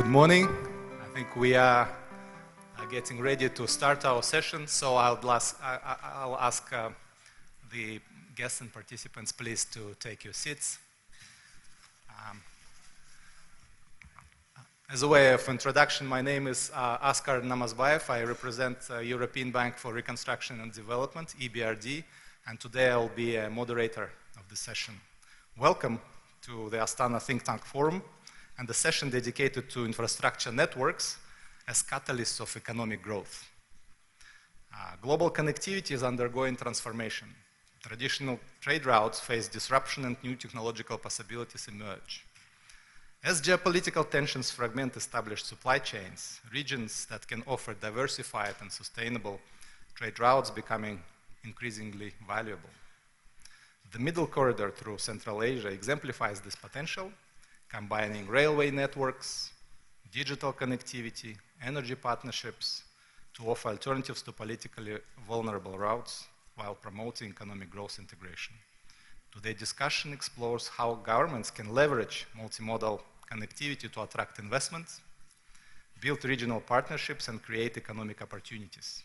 Good morning. I think we are getting ready to start our session, so I'll ask the guests and participants please to take your seats. As a way of introduction, my name is Askar Namazbayev. I represent European Bank for Reconstruction and Development, EBRD, and today I'll be a moderator of the session. Welcome to the Astana Think Tank Forum and the session dedicated to infrastructure networks as catalysts of economic growth. Global connectivity is undergoing transformation. Traditional trade routes face disruption and new technological possibilities emerge. As geopolitical tensions fragment established supply chains, regions that can offer diversified and sustainable trade routes becoming increasingly valuable. The middle corridor through Central Asia exemplifies this potential, combining railway networks, digital connectivity, energy partnerships to offer alternatives to politically vulnerable routes while promoting economic growth integration. Today's discussion explores how governments can leverage multimodal connectivity to attract investments, build regional partnerships, and create economic opportunities.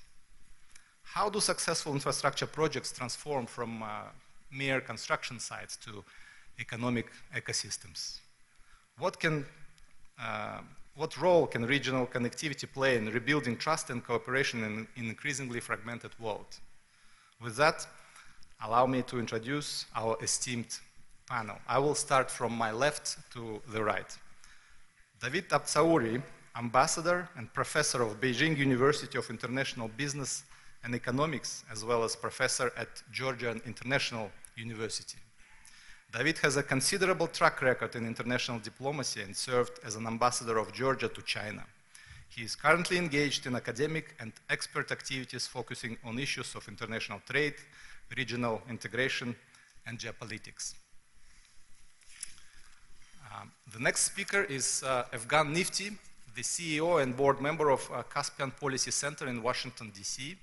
How do successful infrastructure projects transform from mere construction sites to economic ecosystems? What role can regional connectivity play in rebuilding trust and cooperation in an increasingly fragmented world? With that, allow me to introduce our esteemed panel. I will start from my left to the right. David Abtsaouri, ambassador and professor of Beijing University of International Business and Economics, as well as professor at Georgia International University. David has a considerable track record in international diplomacy and served as an ambassador of Georgia to China. He is currently engaged in academic and expert activities focusing on issues of international trade, regional integration, and geopolitics. The next speaker is Evgan Nifty, the CEO and board member of Caspian Policy Center in Washington, D.C.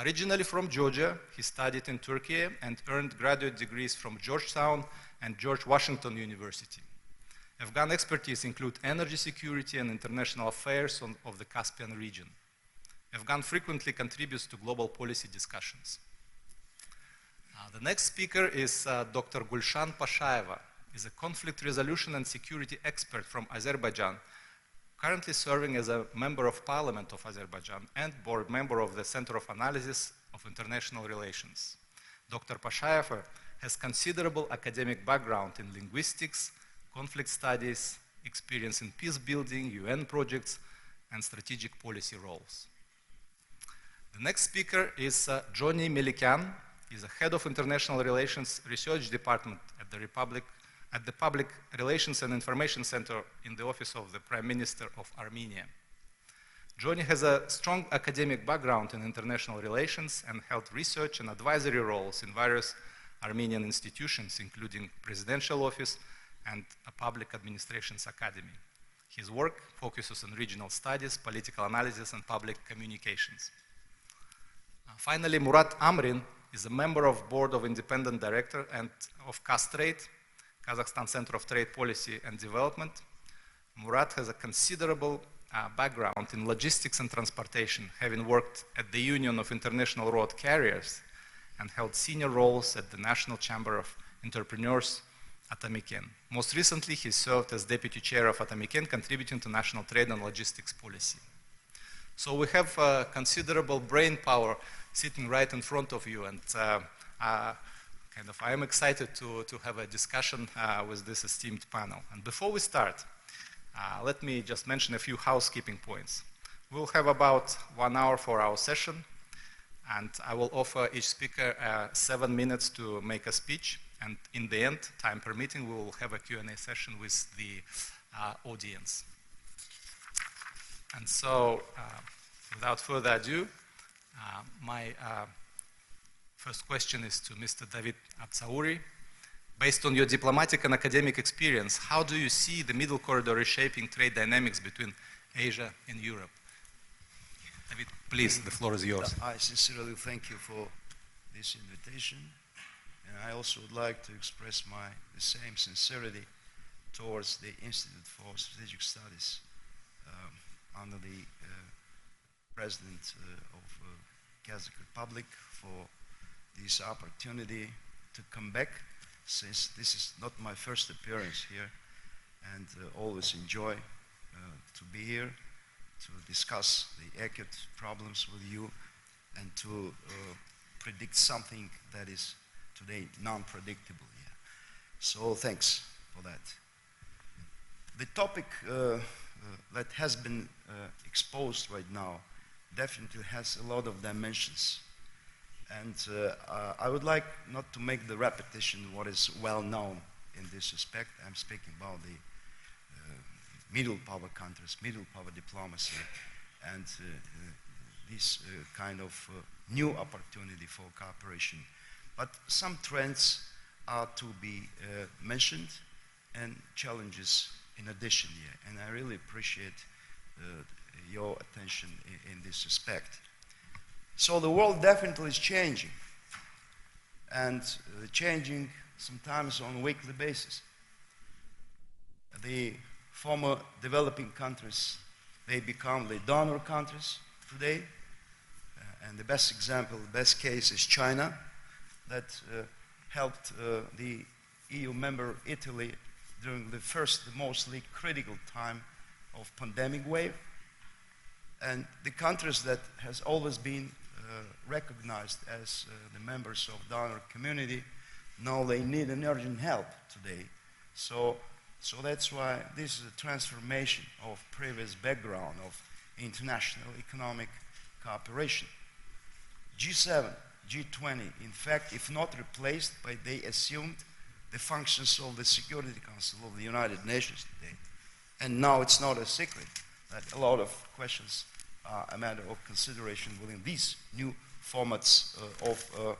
Originally from Georgia, he studied in Turkey and earned graduate degrees from Georgetown and George Washington University. Evgan expertise include energy security and international affairs of the Caspian region. Evgan frequently contributes to global policy discussions. The next speaker is Dr. Gulshan Pashayeva. Is a conflict resolution and security expert from Azerbaijan, currently serving as a member of parliament of Azerbaijan and board member of the Center of Analysis of International Relations. Dr. Pashayeva has considerable academic background in linguistics, conflict studies, experience in peace building, UN projects, and strategic policy roles. The next speaker is Johnny Melikian. He's a head of International Relations Research Department at the Public Relations and Information Center in the Office of the Prime Minister of Armenia. Johnny has a strong academic background in international relations and held research and advisory roles in various Armenian institutions, including Presidential Office and a Public Administrations Academy. His work focuses on regional studies, political analysis, and public communications. Finally, Murat Amrin is a member of Board of Independent Director and of CASTRADE, Kazakhstan Center of Trade Policy and Development. Murat has a considerable background in logistics and transportation, having worked at the Union of International Road Carriers and held senior roles at the National Chamber of Entrepreneurs, Atameken. Most recently, he served as deputy chair of Atameken, contributing to national trade and logistics policy. So we have considerable brain power sitting right in front of you, and I am excited to have a discussion with this esteemed panel. And before we start, let me just mention a few housekeeping points. We'll have about 1 hour for our session, and I will offer each speaker 7 minutes to make a speech. And in the end, time permitting, we will have a Q&A session with the audience. And so, without further ado, my first question is to Mr. David Abtsaouri. Based on your diplomatic and academic experience, how do you see the middle corridor reshaping trade dynamics between Asia and Europe? David, please, the floor is yours. I sincerely thank you for this invitation. And I also would like to express the same sincerity towards the Institute for Strategic Studies under the President of Kazakh Republic for this opportunity to come back, since this is not my first appearance here, and always enjoy to be here to discuss the acute problems with you and to predict something that is today non-predictable. Yeah. So thanks for that. The topic that has been exposed right now definitely has a lot of dimensions. And I would like not to make the repetition what is well known in this respect. I'm speaking about the middle power countries, middle power diplomacy, and this kind of new opportunity for cooperation. But some trends are to be mentioned and challenges in addition here. And I really appreciate your attention in this respect. So the world definitely is changing, and changing sometimes on a weekly basis. The former developing countries, they become the donor countries today, and the best example, the best case is China, that helped the EU member Italy during the first, the mostly critical time of pandemic wave. And the countries that has always been recognized as the members of donor community, now they need an urgent help today. So that's why this is a transformation of previous background of international economic cooperation. G7, G20, in fact, if not replaced, but they assumed the functions of the Security Council of the United Nations today. And now it's not a secret that a lot of questions are a matter of consideration within these new formats of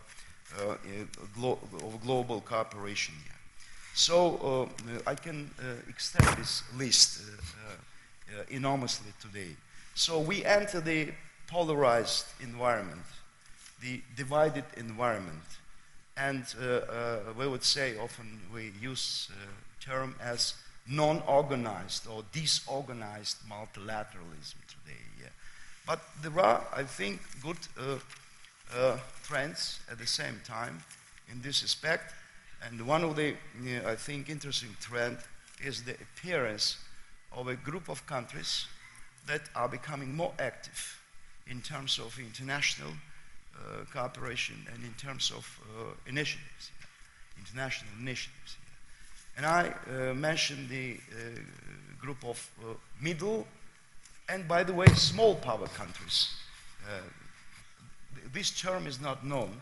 global cooperation here. So I can extend this list enormously today. So we enter the polarized environment, the divided environment, and we would say, often we use term as non-organized or disorganized multilateralism today. Yeah. But there are, I think, good trends at the same time in this respect. And one of the, I think, interesting trend is the appearance of a group of countries that are becoming more active in terms of international cooperation and in terms of initiatives, international initiatives. And I mentioned the group of middle and, by the way, small power countries. This term is not known,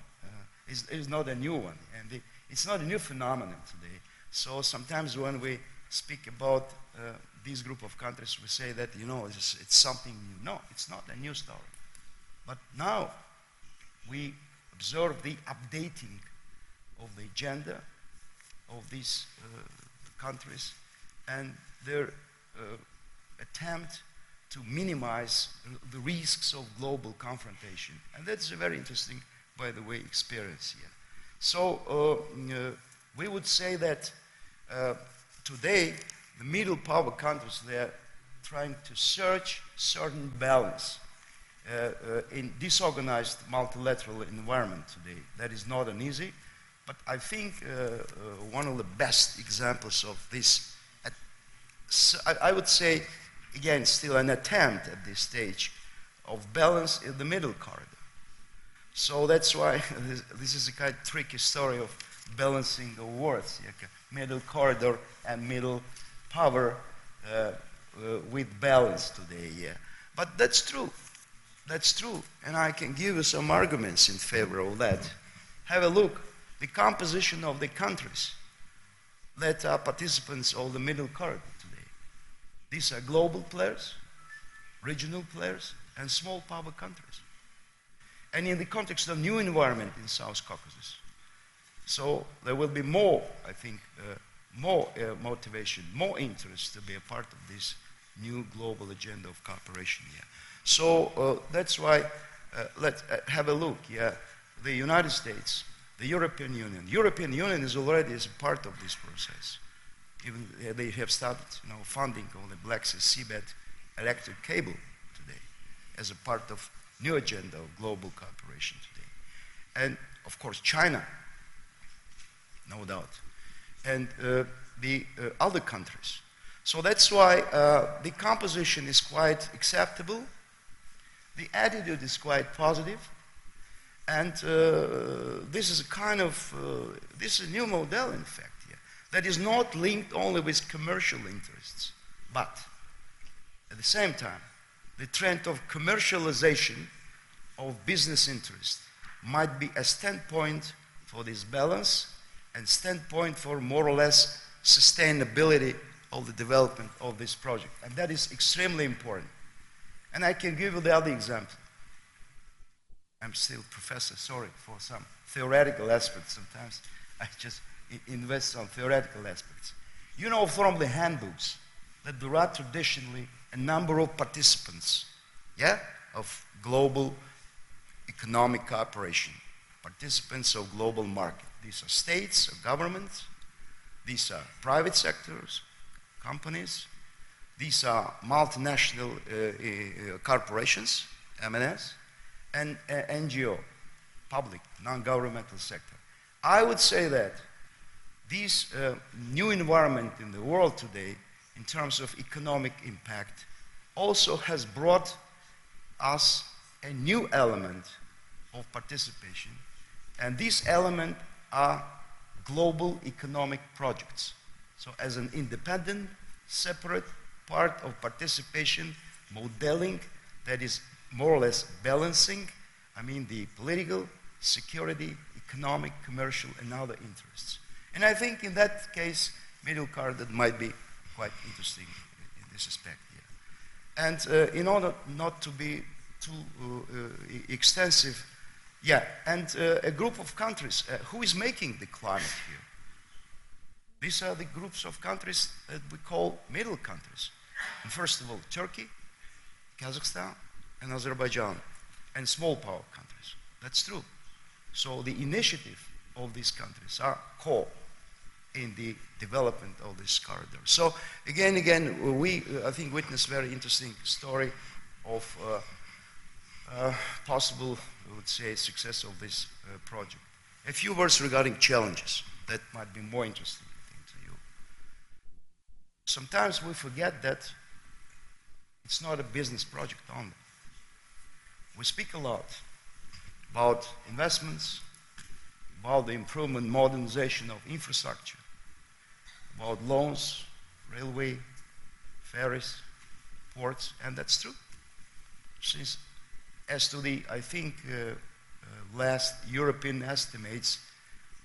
is not a new one, and it's not a new phenomenon today. So sometimes when we speak about this group of countries, we say that, you know, it's something new. No, it's not a new story. But now we observe the updating of the agenda of these countries and their attempt to minimize the risks of global confrontation. And that's a very interesting, by the way, experience here. So we would say that today the middle power countries, they're trying to search certain balance in disorganized multilateral environment today. That is not an easy, but I think one of the best examples of this, I would say, again, still an attempt at this stage of balance in the middle corridor. So that's why this is a kind of tricky story of balancing the words, like middle corridor and middle power with balance today. Yeah. But that's true. That's true. And I can give you some arguments in favor of that. Have a look. The composition of the countries that are participants of the middle corridor today. These are global players, regional players, and small power countries. And in the context of new environment in South Caucasus. So there will be more, I think, more motivation, more interest to be a part of this new global agenda of cooperation here. So that's why let's have a look. Yeah, the United States, the European Union. European Union is already as a part of this process. Even they have started, funding of the Black Sea seabed electric cable today as a part of new agenda of global cooperation today. And of course China, no doubt, and the other countries. So that's why the composition is quite acceptable, the attitude is quite positive, and this is a kind of, this is a new model in fact here, that is not linked only with commercial interests, but at the same time, the trend of commercialization of business interests might be a standpoint for this balance and standpoint for more or less sustainability of the development of this project. And that is extremely important. And I can give you the other example. I'm still professor, sorry for some theoretical aspects. Sometimes I just invest on theoretical aspects. You know from the handbooks that there are traditionally a number of participants, yeah, of global economic cooperation, participants of global market. These are states or governments, these are private sectors, companies, these are multinational corporations, M&S, and NGO, public, non-governmental sector. I would say that this new environment in the world today, in terms of economic impact, also has brought us a new element of participation, and these elements are global economic projects. So as an independent, separate part of participation, modeling that is more or less balancing, I mean the political, security, economic, commercial, and other interests. And I think in that case, middle corridor might be quite interesting in this aspect here. And in order not to be too extensive, yeah, and a group of countries, who is making the climate here? These are the groups of countries that we call middle countries. And first of all, Turkey, Kazakhstan, and Azerbaijan, and small power countries. That's true. So the initiative of these countries are core in the development of this corridor. So again, we, I think, witnessed very interesting story of possible, I would say, success of this project. A few words regarding challenges that might be more interesting, I think, to you. Sometimes we forget that it's not a business project only. We speak a lot about investments, about the improvement, modernization of infrastructure, about loans, railway, ferries, ports, and that's true. Since, as to the, I think, last European estimates,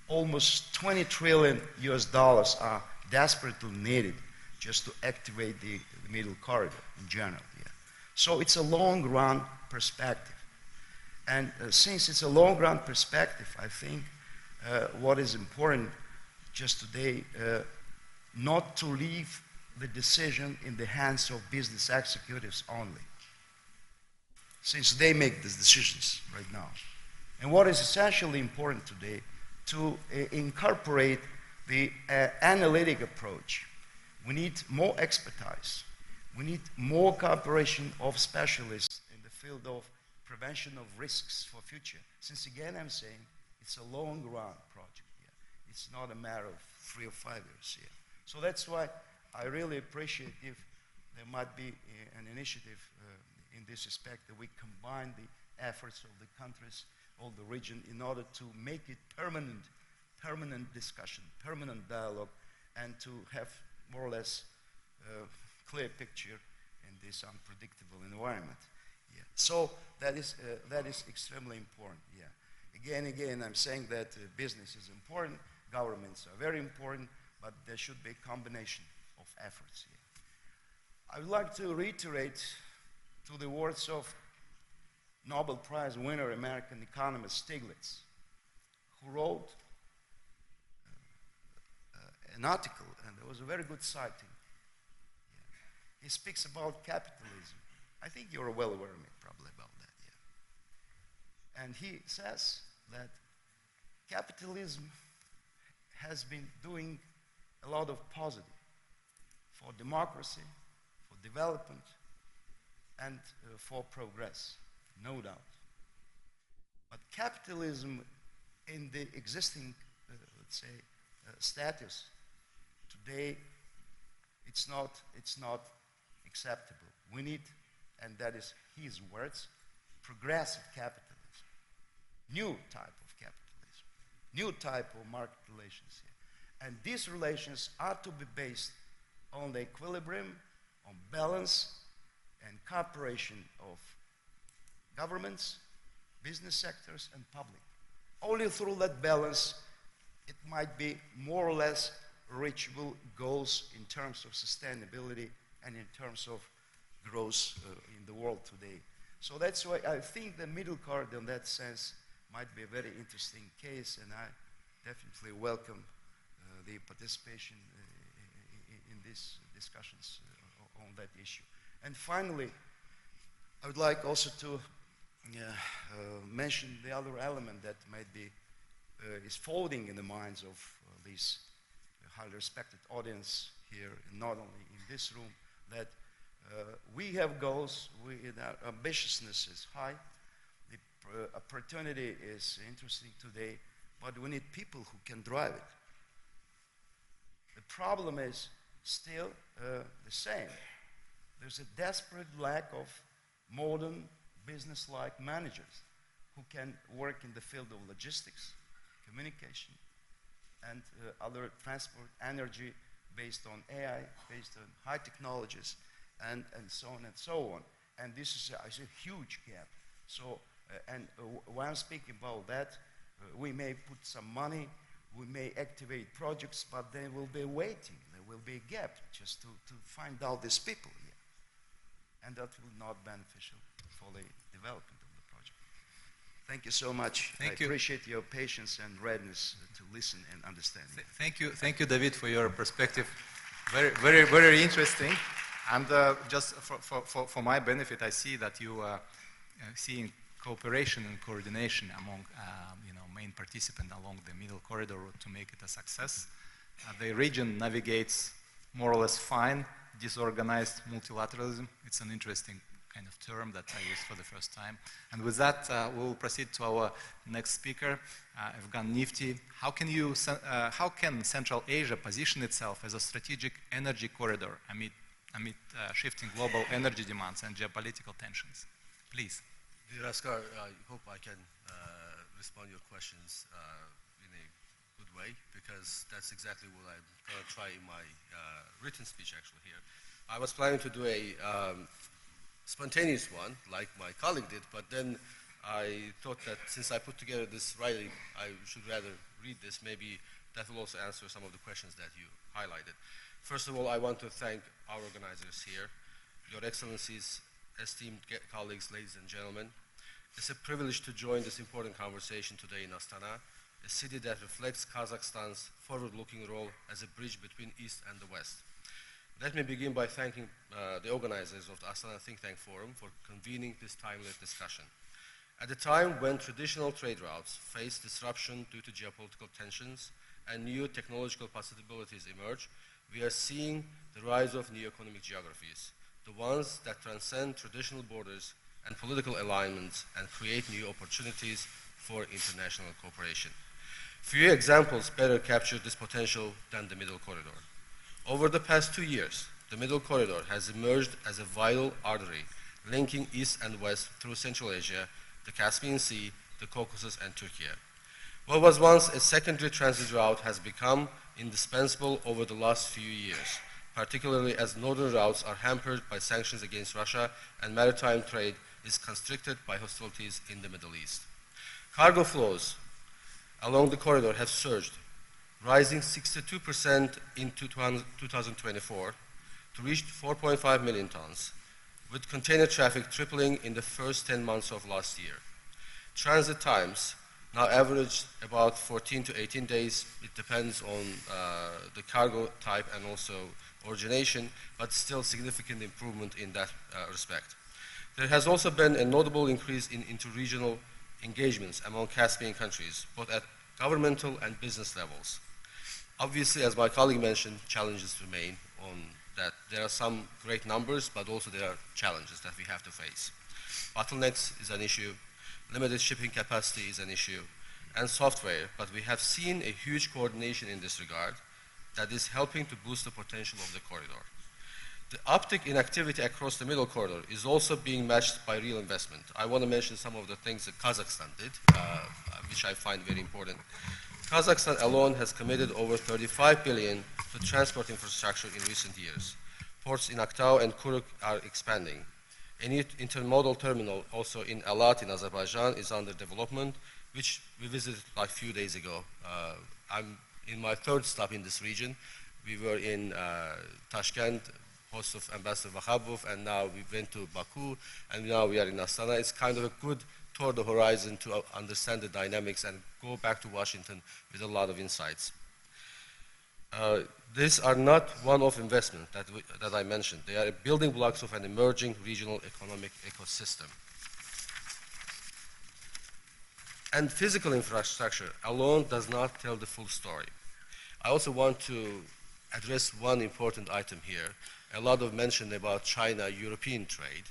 almost 20 trillion US dollars are desperately needed just to activate the middle corridor in general. Yeah. So it's a long-run perspective. And since it's a long-run perspective, I think what is important just today, not to leave the decision in the hands of business executives only, since they make these decisions right now. And what is essentially important today, to incorporate the analytic approach. We need more expertise. We need more cooperation of specialists in the field of prevention of risks for future. Since again, I'm saying it's a long-run project here. It's not a matter of 3 or 5 years here. So that's why I really appreciate if there might be an initiative in this respect, that we combine the efforts of the countries, of the region, in order to make it permanent discussion, permanent dialogue, and to have more or less clear picture in this unpredictable environment. Yeah. So that is extremely important. Yeah. Again, I'm saying that business is important, governments are very important, but there should be a combination of efforts here. I would like to reiterate to the words of Nobel Prize winner, American economist Stiglitz, who wrote an article, and there was a very good citing. Yeah. He speaks about capitalism. I think you're well aware of me, probably, about that. Yeah. And he says that capitalism has been doing a lot of positive for democracy, for development, and for progress, no doubt. But capitalism in the existing, let's say, status today, it's not acceptable. We need, and that is his words, progressive capitalism, new type of capitalism, new type of market relations here. And these relations are to be based on the equilibrium, on balance, and cooperation of governments, business sectors, and public. Only through that balance, it might be more or less reachable goals in terms of sustainability and in terms of growth in the world today. So that's why I think the middle corridor in that sense might be a very interesting case, and I definitely welcome the participation in these discussions on that issue. And finally, I would like also to mention the other element that might be is folding in the minds of this highly respected audience here, not only in this room, that we have goals, our ambitiousness is high, the opportunity is interesting today, but we need people who can drive it. The problem is still the same. There's a desperate lack of modern business-like managers who can work in the field of logistics, communication, and other transport, energy, based on AI, based on high technologies, and so on and so on. And this is a huge gap. So, when I'm speaking about that, we may put some money, we may activate projects, but there will be waiting, there will be a gap just to find out these people here. And that will not be beneficial for the development of the project. Thank you so much. I appreciate your patience and readiness to listen and understand. Thank you, David, for your perspective. Very, very, very interesting. And just for my benefit, I see that you are seeing cooperation and coordination among main participants along the middle corridor to make it a success. The region navigates more or less fine. Disorganized multilateralism. It's an interesting kind of term that I used for the first time. And with that, we'll proceed to our next speaker, Evgan Nifty. How can Central Asia position itself as a strategic energy corridor amid shifting global energy demands and geopolitical tensions? Please. Dear Askar, I hope I can respond to your questions in a good way, because that's exactly what I'm going to try in my written speech actually here. I was planning to do a spontaneous one, like my colleague did, but then I thought that since I put together this writing, I should rather read this. Maybe that will also answer some of the questions that you highlighted. First of all, I want to thank our organizers here, Your Excellencies, esteemed colleagues, ladies and gentlemen. It's a privilege to join this important conversation today in Astana, a city that reflects Kazakhstan's forward-looking role as a bridge between East and the West. Let me begin by thanking the organizers of the Astana Think Tank Forum for convening this timely discussion. At a time when traditional trade routes face disruption due to geopolitical tensions and new technological possibilities emerge, we are seeing the rise of new economic geographies, the ones that transcend traditional borders and political alignments and create new opportunities for international cooperation. Few examples better capture this potential than the Middle Corridor. Over the past 2 years, the Middle Corridor has emerged as a vital artery linking East and West through Central Asia, the Caspian Sea, the Caucasus, and Turkey. What was once a secondary transit route has become indispensable over the last few years, particularly as northern routes are hampered by sanctions against Russia and maritime trade is constricted by hostilities in the Middle East. Cargo flows along the corridor have surged, rising 62% in 2024 to reach 4.5 million tons, with container traffic tripling in the first 10 months of last year. Transit times now average about 14 to 18 days. It depends on the cargo type and also origination, but still significant improvement in that respect. There has also been a notable increase in interregional engagements among Caspian countries, both at governmental and business levels. Obviously, as my colleague mentioned, challenges remain on that there are some great numbers, but also there are challenges that we have to face. Bottlenecks is an issue, limited shipping capacity is an issue, and software, but we have seen a huge coordination in this regard that is helping to boost the potential of the corridor. The uptick in activity across the middle corridor is also being matched by real investment. I want to mention some of the things that Kazakhstan did, which I find very important. Kazakhstan alone has committed over 35 billion to transport infrastructure in recent years. Ports in Aktau and Kuruk are expanding. A new intermodal terminal also in Alat in Azerbaijan is under development, which we visited like a few days ago. I'm in my third stop in this region. We were in Tashkent, host of Ambassador Vakhabov, and now we went to Baku, and now we are in Astana. It's kind of a good tour the horizon to understand the dynamics and go back to Washington with a lot of insights. These are not one-off investment that I mentioned. They are building blocks of an emerging regional economic ecosystem. And physical infrastructure alone does not tell the full story. I also want to address one important item here. A lot of mention about China-European trade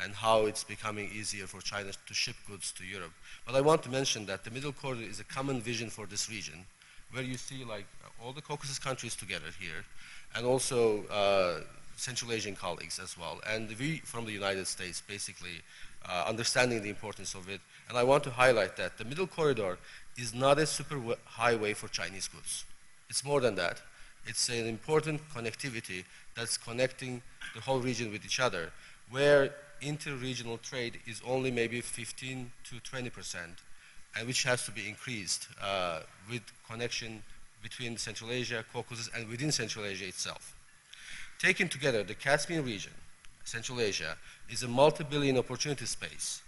and how it's becoming easier for China to ship goods to Europe. But I want to mention that the Middle Corridor is a common vision for this region, where you see like all the Caucasus countries together here, and also Central Asian colleagues as well. And we from the United States basically understanding the importance of it. And I want to highlight that the Middle Corridor is not a super highway for Chinese goods. It's more than that. It's an important connectivity that's connecting the whole region with each other, where inter-regional trade is only maybe 15 to 20%, and which has to be increased with connection between Central Asia, Caucasus, and within Central Asia itself. Taken together, the Caspian region, Central Asia, is a multi-billion opportunity space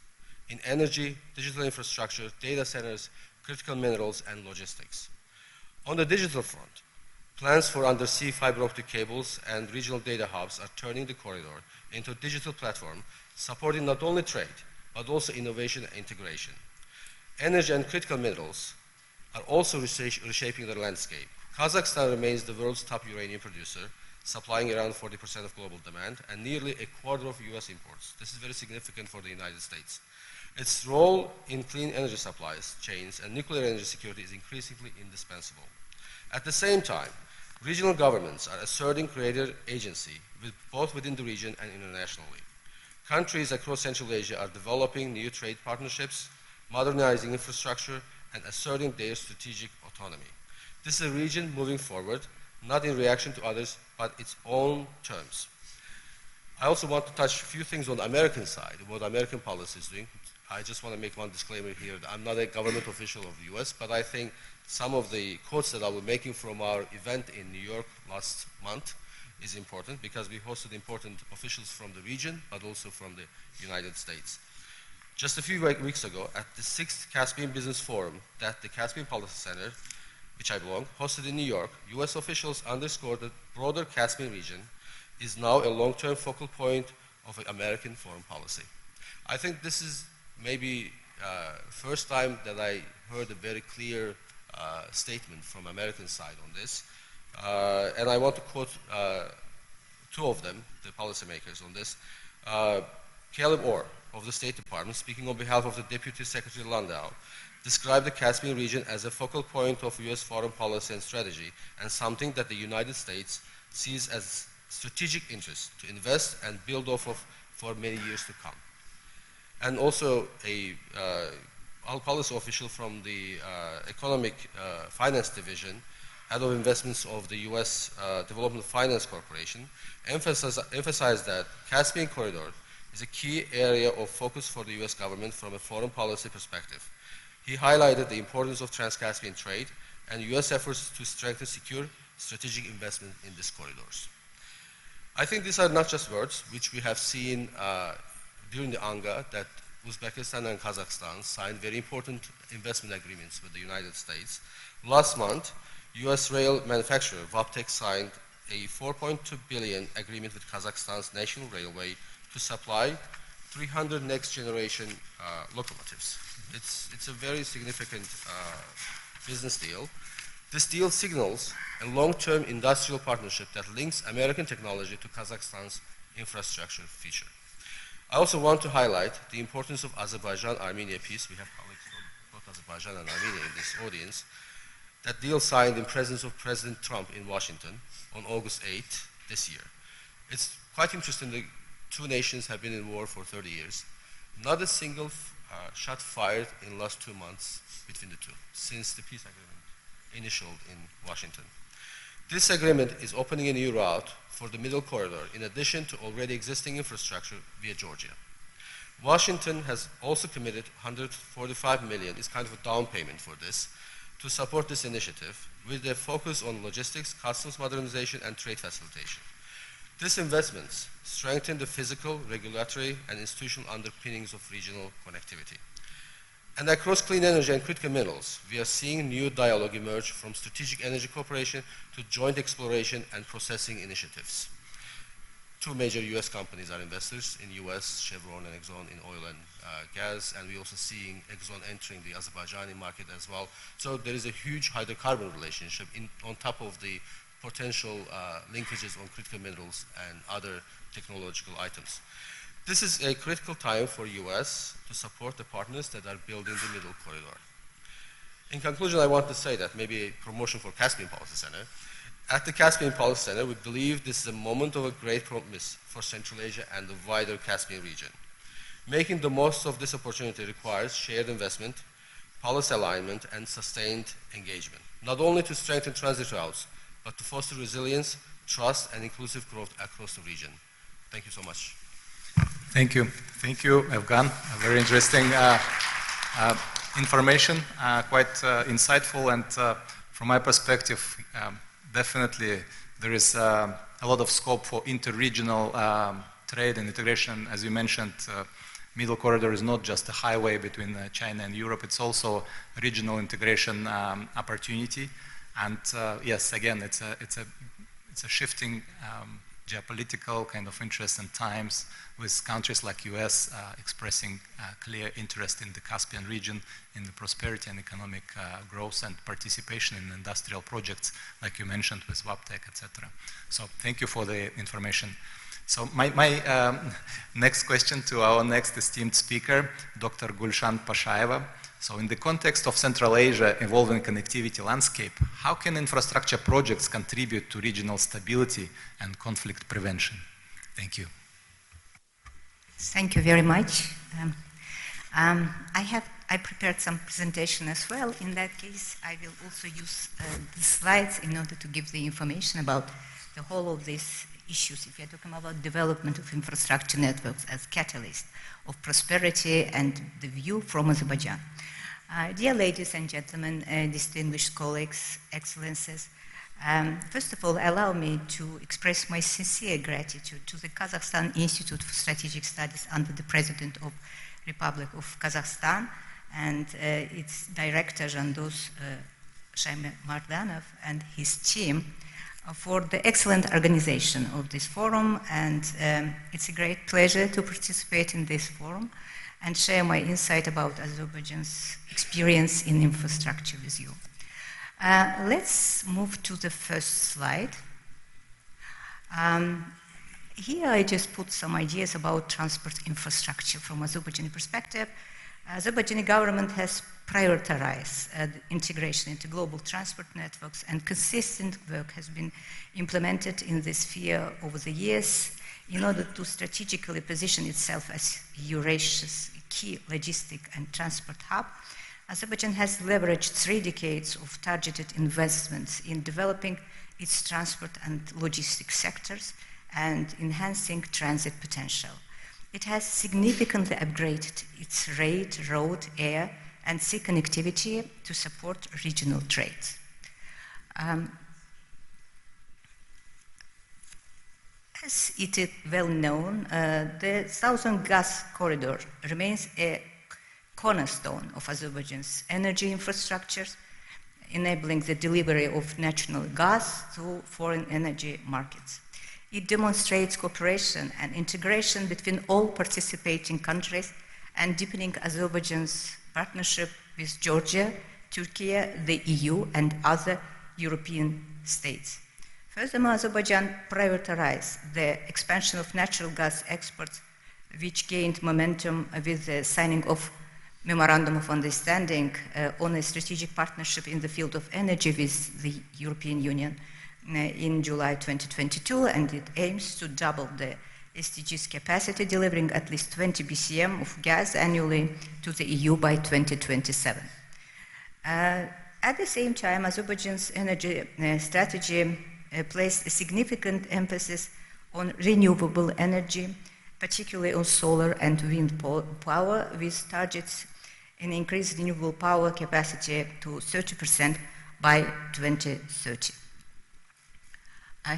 in energy, digital infrastructure, data centers, critical minerals, and logistics. On the digital front, plans for undersea fiber optic cables and regional data hubs are turning the corridor into a digital platform supporting not only trade, but also innovation and integration. Energy and critical minerals are also reshaping the landscape. Kazakhstan remains the world's top uranium producer, supplying around 40% of global demand and nearly a quarter of US imports. This is very significant for the United States. Its role in clean energy supplies chains and nuclear energy security is increasingly indispensable. At the same time, regional governments are asserting greater agency both within the region and internationally. Countries across Central Asia are developing new trade partnerships, modernizing infrastructure, and asserting their strategic autonomy. This is a region moving forward, not in reaction to others, but its own terms. I also want to touch a few things on the American side, what American policy is doing. I just want to make one disclaimer here. I'm not a government official of the US, but I think some of the quotes that I was making from our event in New York last month is important because we hosted important officials from the region, but also from the United States. Just a few weeks ago, at the 6th Caspian Business Forum that the Caspian Policy Center, which I belong, hosted in New York, US officials underscored that broader Caspian region is now a long-term focal point of American foreign policy. I think this is maybe first time that I heard a very clear statement from American side on this. And I want to quote two of them, the policymakers on this. Caleb Orr of the State Department, speaking on behalf of the Deputy Secretary Landau, described the Caspian region as a focal point of US foreign policy and strategy and something that the United States sees as strategic interest to invest and build off of for many years to come. And also a policy official from the Economic Finance Division, head of investments of the US Development Finance Corporation, emphasized that Caspian Corridor is a key area of focus for the US government from a foreign policy perspective. He highlighted the importance of Trans-Caspian trade and US efforts to strengthen secure strategic investment in these corridors. I think these are not just words, which we have seen during the ANGA that Uzbekistan and Kazakhstan signed very important investment agreements with the United States. Last month, US rail manufacturer Vaptek signed a $4.2 billion agreement with Kazakhstan's National Railway to supply 300 next-generation locomotives. It's a very significant business deal. This deal signals a long-term industrial partnership that links American technology to Kazakhstan's infrastructure future. I also want to highlight the importance of Azerbaijan-Armenia peace. We have colleagues from both Azerbaijan and Armenia in this audience. That deal signed in presence of President Trump in Washington on August 8th this year. It's quite interesting that two nations have been in war for 30 years. Not a single shot fired in the last 2 months between the two, since the peace agreement initialed in Washington. This agreement is opening a new route for the Middle Corridor in addition to already existing infrastructure via Georgia. Washington has also committed $145 million, is kind of a down payment for this, to support this initiative with a focus on logistics, customs modernization, and trade facilitation. These investments strengthen the physical, regulatory, and institutional underpinnings of regional connectivity. And across clean energy and critical minerals, we are seeing new dialogue emerge from strategic energy cooperation to joint exploration and processing initiatives. Two major US companies are investors in US, Chevron and Exxon in oil and gas, and we're also seeing Exxon entering the Azerbaijani market as well. So there is a huge hydrocarbon relationship on top of the potential linkages on critical minerals and other technological items. This is a critical time for US to support the partners that are building the Middle Corridor. In conclusion, I want to say that maybe a promotion for Caspian Policy Center. At the Caspian Policy Center, we believe this is a moment of a great promise for Central Asia and the wider Caspian region. Making the most of this opportunity requires shared investment, policy alignment, and sustained engagement, not only to strengthen transit routes, but to foster resilience, trust, and inclusive growth across the region. Thank you so much. Thank you. Thank you, Evgan. Very interesting information, quite insightful, and from my perspective, definitely there is a lot of scope for interregional trade and integration. As you mentioned, Middle Corridor is not just a highway between China and Europe, it's also a regional integration opportunity. And yes, again, it's a shifting geopolitical kind of interest in times, with countries like US expressing clear interest in the Caspian region, in the prosperity and economic growth and participation in industrial projects, like you mentioned with WAPTEC, etc. So thank you for the information. So my next question to our next esteemed speaker, Dr. Gulshan Pashaeva. So in the context of Central Asia evolving connectivity landscape, how can infrastructure projects contribute to regional stability and conflict prevention? Thank you. Thank you very much. I prepared some presentation as well. In that case, I will also use the slides in order to give the information about the whole of these issues. If you're talking about development of infrastructure networks as catalyst of prosperity and the view from Azerbaijan. Dear ladies and gentlemen, distinguished colleagues, excellencies, first of all, allow me to express my sincere gratitude to the Kazakhstan Institute for Strategic Studies under the President of Republic of Kazakhstan and its director, Jandus Shaymardanov, and his team for the excellent organization of this forum, and it's a great pleasure to participate in this forum and share my insight about Azerbaijan's experience in infrastructure with you. Let's move to the first slide. Here I just put some ideas about transport infrastructure from Azerbaijani perspective. Azerbaijani government has prioritized integration into global transport networks, and consistent work has been implemented in this sphere over the years in order to strategically position itself as Eurasia's key logistic and transport hub. Azerbaijan has leveraged 3 decades of targeted investments in developing its transport and logistics sectors and enhancing transit potential. It has significantly upgraded its rail, road, air, and sea connectivity to support regional trade. As it is well known, the Southern Gas Corridor remains a cornerstone of Azerbaijan's energy infrastructures, enabling the delivery of natural gas to foreign energy markets. It demonstrates cooperation and integration between all participating countries and deepening Azerbaijan's partnership with Georgia, Turkey, the EU, and other European states. Furthermore, Azerbaijan prioritized the expansion of natural gas exports, which gained momentum with the signing of Memorandum of Understanding on a strategic partnership in the field of energy with the European Union in July 2022, and it aims to double the SDG's capacity, delivering at least 20 BCM of gas annually to the EU by 2027. At the same time, Azerbaijan's energy strategy placed a significant emphasis on renewable energy, particularly on solar and wind power, with targets in increased renewable power capacity to 30% by 2030.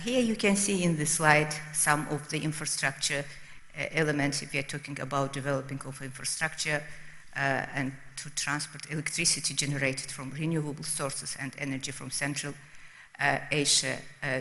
Here you can see in the slide some of the infrastructure elements if we are talking about developing of infrastructure and to transport electricity generated from renewable sources and energy from Central Asia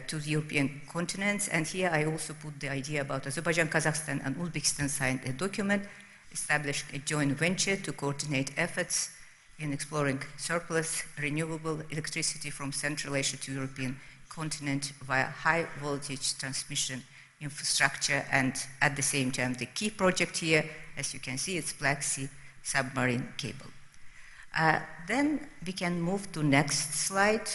to the European continents. And here I also put the idea about Azerbaijan, Kazakhstan, and Uzbekistan signed a document establishing a joint venture to coordinate efforts in exploring surplus renewable electricity from Central Asia to European continent via high voltage transmission infrastructure. And at the same time, the key project here, as you can see, is Black Sea submarine cable. Then we can move to next slide.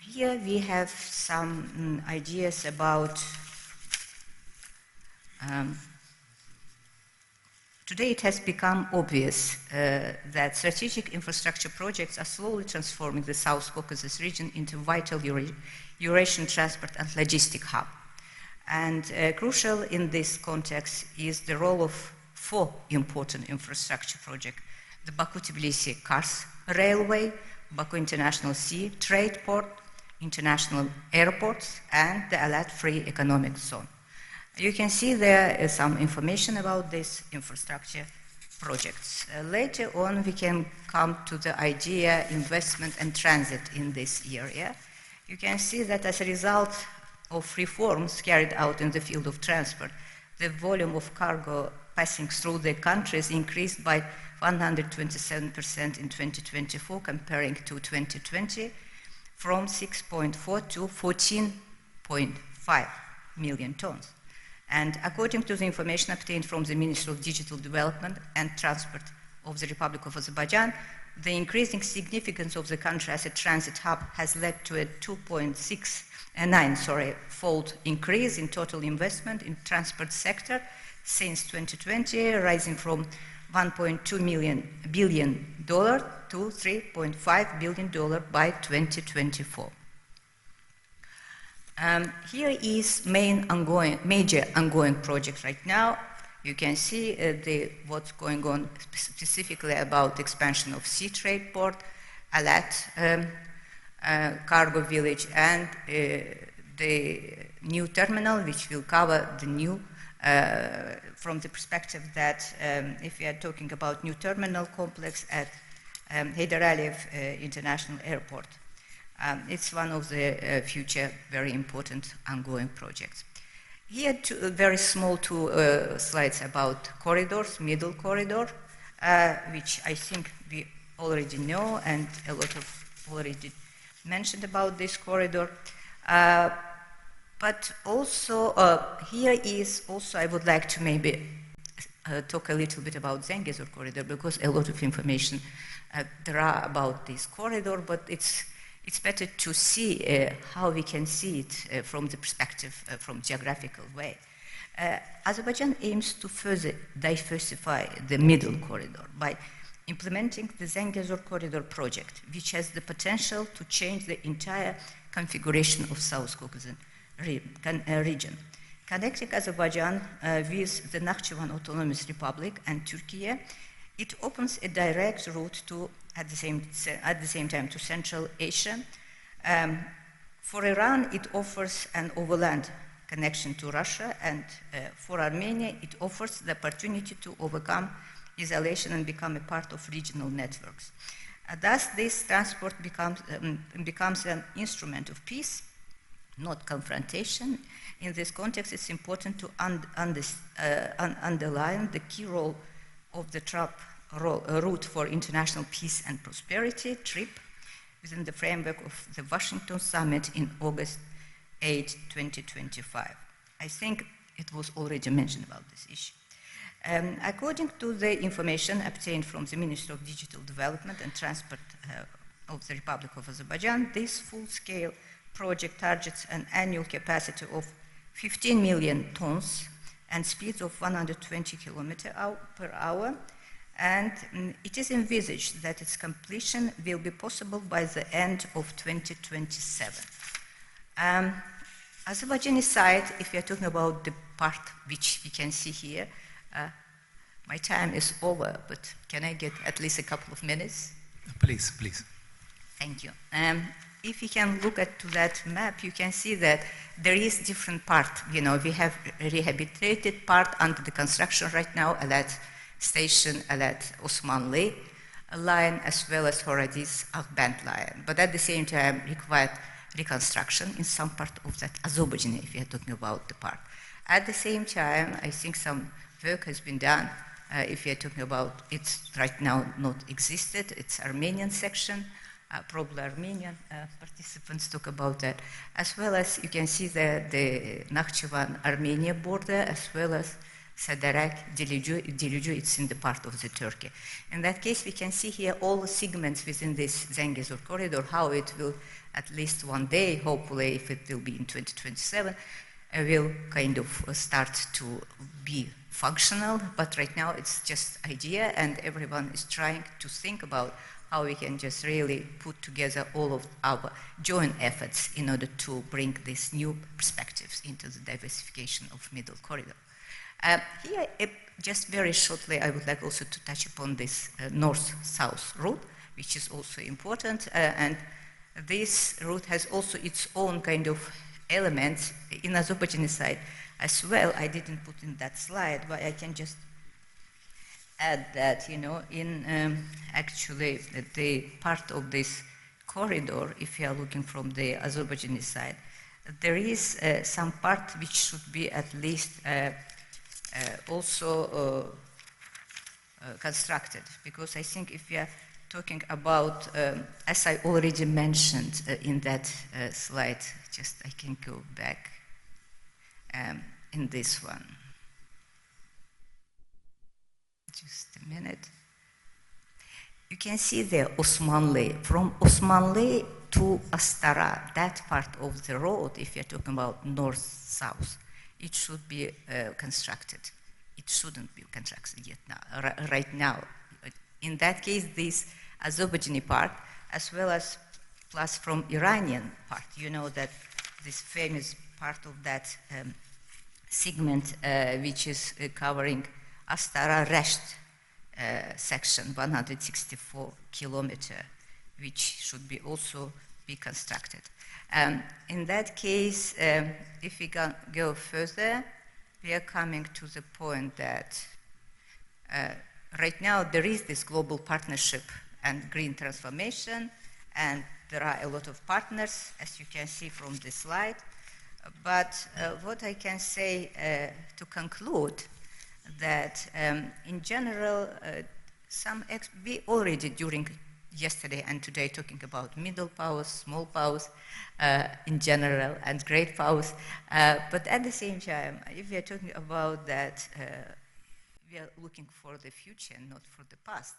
Here we have some ideas about today it has become obvious that strategic infrastructure projects are slowly transforming the South Caucasus region into a vital Eurasian transport and logistic hub. And crucial in this context is the role of 4 important infrastructure projects: the Baku-Tbilisi-Kars Railway, Baku International Sea Trade Port, international airports, and the Alat Free Economic Zone. You can see there is some information about these infrastructure projects. Later on, we can come to the idea investment and transit in this area. You can see that as a result of reforms carried out in the field of transport, the volume of cargo passing through the countries increased by 127% in 2024 comparing to 2020, from 6.4 to 14.5 million tons. And according to the information obtained from the Ministry of Digital Development and Transport of the Republic of Azerbaijan, the increasing significance of the country as a transit hub has led to a 2.69-fold increase in total investment in transport sector since 2020, rising from $1.2 billion to $3.5 billion by 2024. Here is major ongoing project right now. You can see what's going on specifically about the expansion of Sea Trade Port, Alat Cargo Village, and the new terminal, which will cover the new, from the perspective that if we are talking about new terminal complex at Heydar Aliyev International Airport. It's one of the future very important ongoing projects. Here, very small 2 slides about corridors, middle corridor, which I think we already know, and a lot of already mentioned about this corridor. But also, here is also, I would like to maybe talk a little bit about Zengezur corridor, because a lot of information there are about this corridor, but it's better to see how we can see it from the perspective, from geographical way. Azerbaijan aims to further diversify the middle corridor by implementing the Zengezur corridor project, which has the potential to change the entire configuration of South Caucasus region. Connecting Azerbaijan with the Nakhchivan Autonomous Republic and Turkey, it opens a direct route to, at the same time, to Central Asia. For Iran, it offers an overland connection to Russia, and for Armenia, it offers the opportunity to overcome isolation and become a part of regional networks. Thus, this transport becomes an instrument of peace, not confrontation. In this context, it's important to underline the key role of the Route for International Peace and Prosperity, TRIP, within the framework of the Washington Summit in August 8, 2025. I think it was already mentioned about this issue. According to the information obtained from the Ministry of Digital Development and Transport of the Republic of Azerbaijan, this full-scale project targets an annual capacity of 15 million tons and speeds of 120 kilometers per hour, and it is envisaged that its completion will be possible by the end of 2027. Azerbaijani side, if we are talking about the part which we can see here, my time is over, but can I get at least a couple of minutes? Please, please. Thank you. If you can look at that map, you can see that there is different part. You know, we have a rehabilitated part under the construction right now, Alat station, Alat Osmanli line, as well as Horadiz Akband line. But at the same time, required reconstruction in some part of that Azerbaijan, if we are talking about the part. At the same time, I think some work has been done. If we are talking about it's right now not existed, it's Armenian section. Probably Armenian participants talk about that, as well as you can see the Nakhchivan-Armenia border, as well as Sadarak, Dilucu, it's in the part of the Turkey. In that case, we can see here all the segments within this Zengezur corridor, how it will, at least one day, hopefully, if it will be in 2027, will kind of start to be functional, but right now it's just idea, and everyone is trying to think about how we can just really put together all of our joint efforts in order to bring these new perspectives into the diversification of middle corridor. Here, just very shortly, I would like also to touch upon this north-south route, which is also important, and this route has also its own kind of elements in Azerbaijani side as well. I didn't put in that slide, but I can just add that, you know, in actually the part of this corridor, if you are looking from the Azerbaijani side, there is some part which should be at least also constructed, because I think if we are talking about, as I already mentioned in that slide, just I can go back in this one. Just a minute. You can see there Osmanli. From Osmanli to Astara, that part of the road, if you're talking about north-south, it should be constructed. It shouldn't be constructed yet now, right now. In that case, this Azerbaijani part, as well as plus from Iranian part, you know that this famous part of that segment, which is covering Astara-Resht section, 164 kilometer, which should be also be constructed. In that case, if we go further, we are coming to the point that right now there is this global partnership and green transformation, and there are a lot of partners, as you can see from this slide. But what I can say to conclude, that in general, we already during yesterday and today talking about middle powers, small powers in general, and great powers. But at the same time, if we are talking about that, we are looking for the future, not for the past,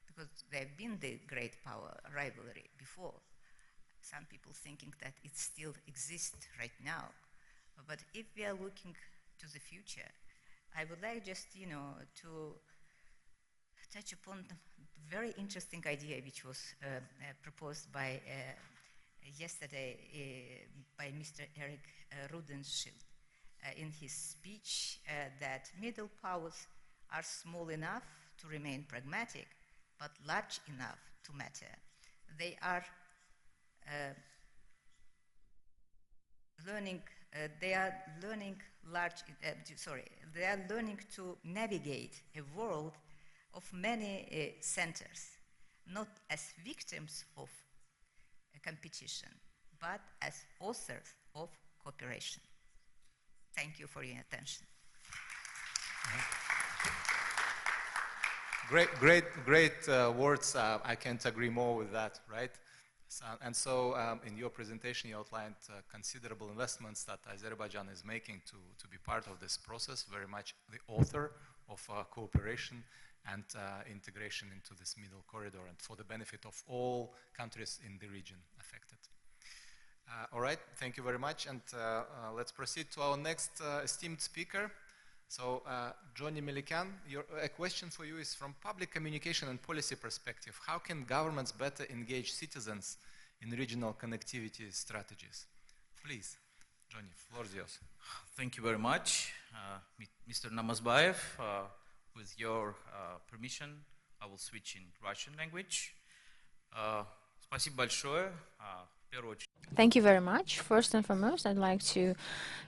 because there have been the great power rivalry before. Some people thinking that it still exists right now. But if we are looking to the future, I would like just, you know, to touch upon the very interesting idea which was proposed by yesterday by Mr. Eric Rudenschild in his speech, that middle powers are small enough to remain pragmatic, but large enough to matter. They are learning to navigate a world of many centers, not as victims of a competition, but as authors of cooperation. Thank you for your attention. Great words. I can't agree more with that, right? So, in your presentation, you outlined considerable investments that Azerbaijan is making to be part of this process, very much the author of cooperation and integration into this middle corridor, and for the benefit of all countries in the region affected. All right, thank you very much, and let's proceed to our next esteemed speaker. So, Johnny Melikian, a question for you is from public communication and policy perspective. How can governments better engage citizens in regional connectivity strategies? Please, Johnny, floor is yours. Thank you very much, Mr. Namazbayev. With your permission, I will switch in Russian language. Спасибо большое. Thank you very much. First and foremost, I'd like to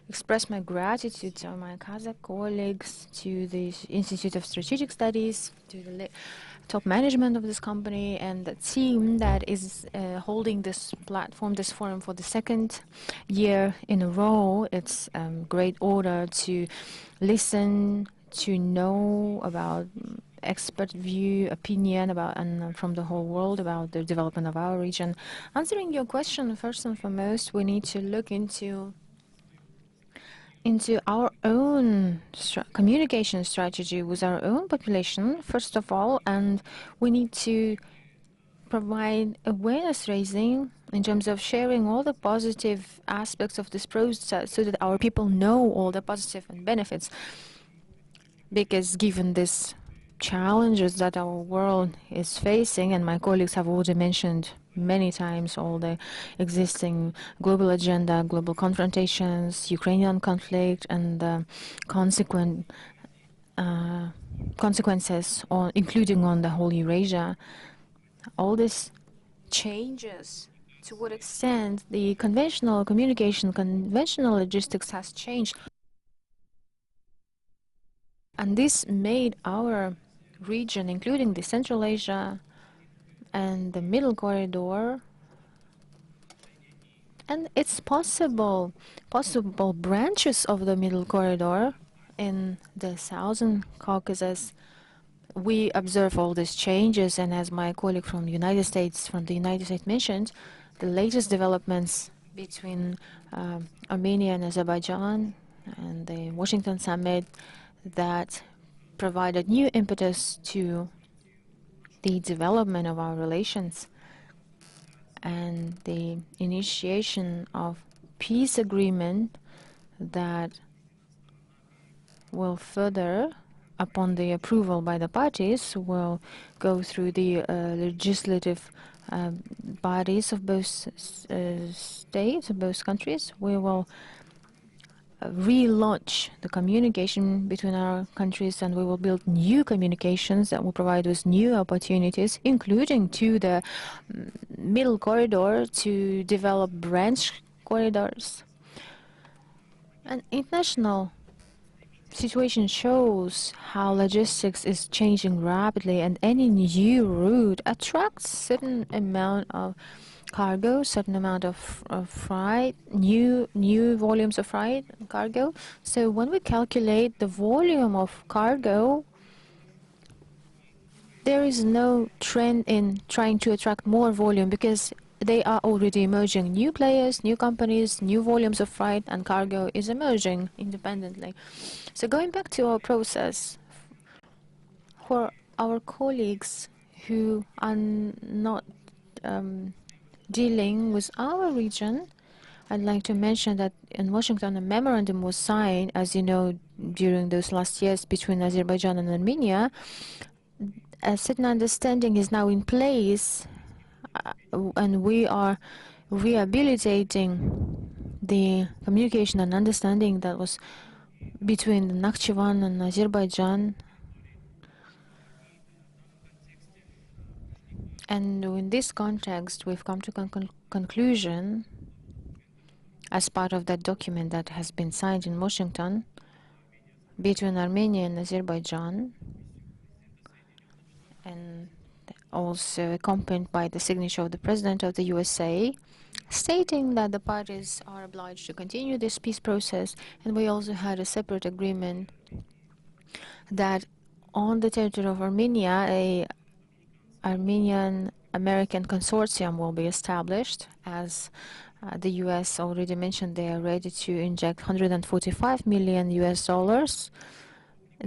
express my gratitude to my Kazakh colleagues, to the Institute of Strategic Studies, to the top management of this company, and the team that is holding this platform, this forum for the second year in a row. It's a great honor to listen, to know about expert view, opinion about, and from the whole world about the development of our region. Answering your question, first and foremost, we need to look into our own communication strategy with our own population, first of all, and we need to provide awareness raising in terms of sharing all the positive aspects of this process so that our people know all the positive and benefits. Because given this challenges that our world is facing, and my colleagues have already mentioned many times all the existing global agenda, global confrontations, Ukrainian conflict, and the consequences, including on the whole Eurasia, all this changes. To what extent the conventional communication, conventional logistics has changed. And this made our region, including the Central Asia and the Middle Corridor, and it's possible branches of the Middle Corridor in the Southern Caucasus. We observe all these changes, and as my colleague from the United States mentioned, the latest developments between Armenia and Azerbaijan and the Washington summit that provided new impetus to the development of our relations and the initiation of peace agreement that will further, upon the approval by the parties, will go through the legislative bodies of both states, of both countries. We will relaunch the communication between our countries, and we will build new communications that will provide us new opportunities, including to the Middle Corridor, to develop branch corridors. An international situation shows how logistics is changing rapidly, and any new route attracts certain amount of cargo, certain amount of freight, new volumes of freight cargo. So when we calculate the volume of cargo, there is no trend in trying to attract more volume, because they are already emerging. New players, new companies, new volumes of freight and cargo is emerging independently. So going back to our process, for our colleagues who are not dealing with our region, I'd like to mention that in Washington a memorandum was signed, as you know, during those last years between Azerbaijan and Armenia. A certain understanding is now in place, and we are rehabilitating the communication and understanding that was between Nakhchivan and Azerbaijan. And in this context, we've come to conclusion, as part of that document that has been signed in Washington between Armenia and Azerbaijan, and also accompanied by the signature of the President of the USA, stating that the parties are obliged to continue this peace process. And we also had a separate agreement that On the territory of Armenia, a Armenian-American consortium will be established. As the U.S. already mentioned, they are ready to inject 145 million US dollars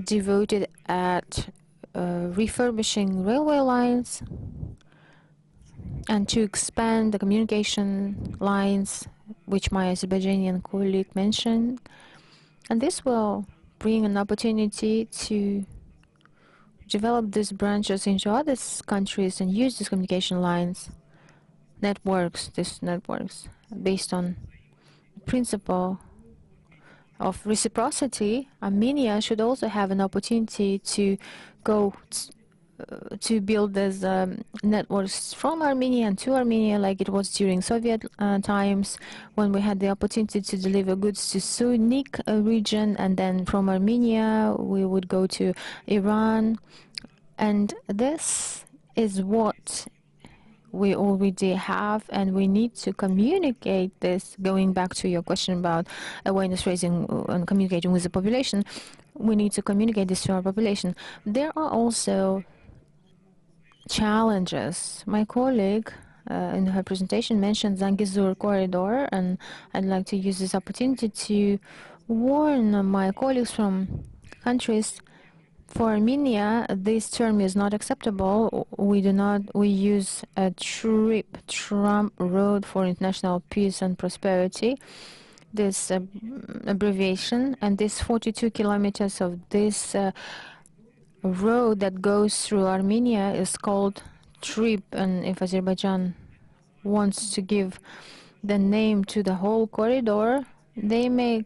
devoted at refurbishing railway lines and to expand the communication lines, which my Azerbaijani colleague mentioned. And this will bring an opportunity to develop these branches into other countries and use these communication lines, these networks, based on the principle of reciprocity. Armenia should also have an opportunity to go to build these networks from Armenia and to Armenia, like it was during Soviet times, when we had the opportunity to deliver goods to Sunik region, and then from Armenia we would go to Iran. And this is what we already have, and we need to communicate this. Going back to your question about awareness raising and communicating with the population, we need to communicate this to our population. There are also challenges. My colleague in her presentation mentioned Zangezur corridor, and I'd like to use this opportunity to warn my colleagues from countries. For Armenia, this term is not acceptable. We use a tram road for international peace and prosperity, this abbreviation, and this 42 kilometers of this road that goes through Armenia is called TRIP, and if Azerbaijan wants to give the name to the whole corridor, they may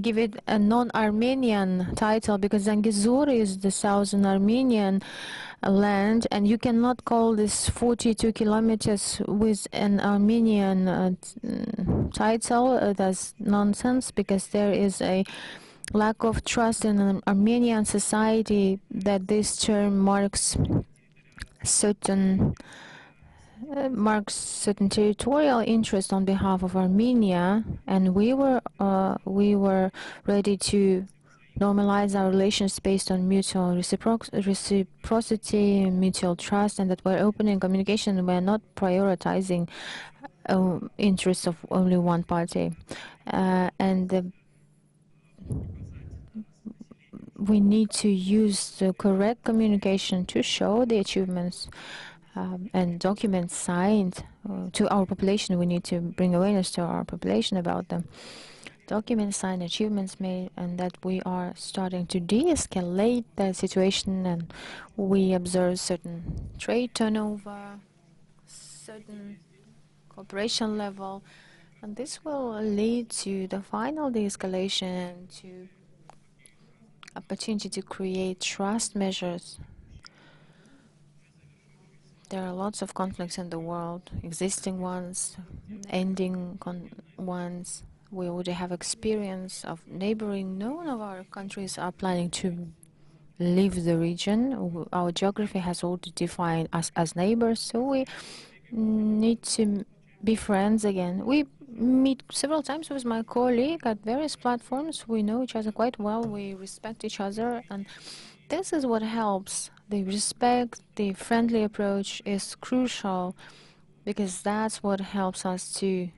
give it a non-Armenian title, because Zangezur is the southern Armenian land, and you cannot call this 42 kilometers with an Armenian title. That's nonsense, because there is a lack of trust in an Armenian society that this term marks certain territorial interest on behalf of Armenia, and we were ready to normalize our relations based on mutual reciprocity, mutual trust, and that we're open in communication. We're not prioritizing interests of only one party, and we need to use the correct communication to show the achievements and documents signed to our population. We need to bring awareness to our population about them. Documents signed, achievements made, and that we are starting to de-escalate the situation, and we observe certain trade turnover, certain cooperation level, and this will lead to the final de-escalation, to opportunity to create trust measures. There are lots of conflicts in the world, existing ones, ending ones. We already have experience of neighboring. None of our countries are planning to leave the region. Our geography has already defined us as neighbors, so we need to be friends again. We meet several times with my colleague at various platforms. We know each other quite well. We respect each other, and this is what helps. The respect, the friendly approach is crucial, because that's what helps us to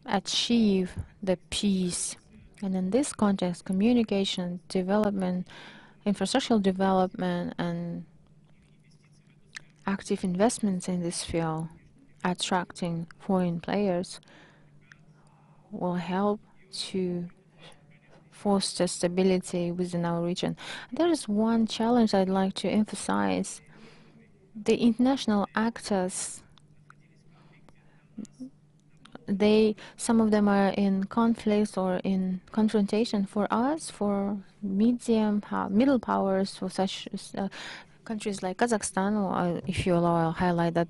achieve the peace. And in this context, communication, development, infrastructural development, and active investments in this field, attracting foreign players, will help to foster stability within our region. There is one challenge I'd like to emphasize. The international actors, some of them are in conflicts or in confrontation. For us, for middle powers, for such countries like Kazakhstan, or if you allow, I'll highlight that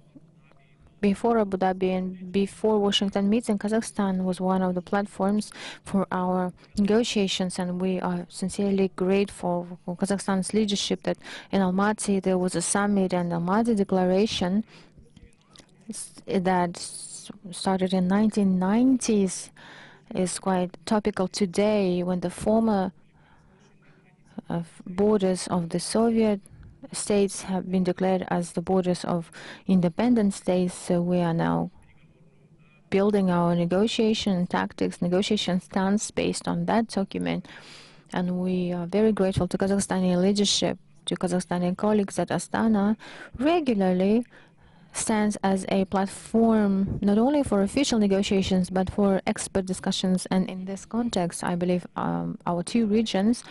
before Abu Dhabi and before Washington meeting, Kazakhstan was one of the platforms for our negotiations, and we are sincerely grateful for Kazakhstan's leadership that in Almaty there was a summit, and the Almaty Declaration that started in 1990s is quite topical today, when the former borders of the Soviet states have been declared as the borders of independent states, so we are now building our negotiation tactics, negotiation stance based on that document. And we are very grateful to Kazakhstani leadership, to Kazakhstani colleagues at Astana, regularly stands as a platform not only for official negotiations but for expert discussions. And in this context, I believe our two regions,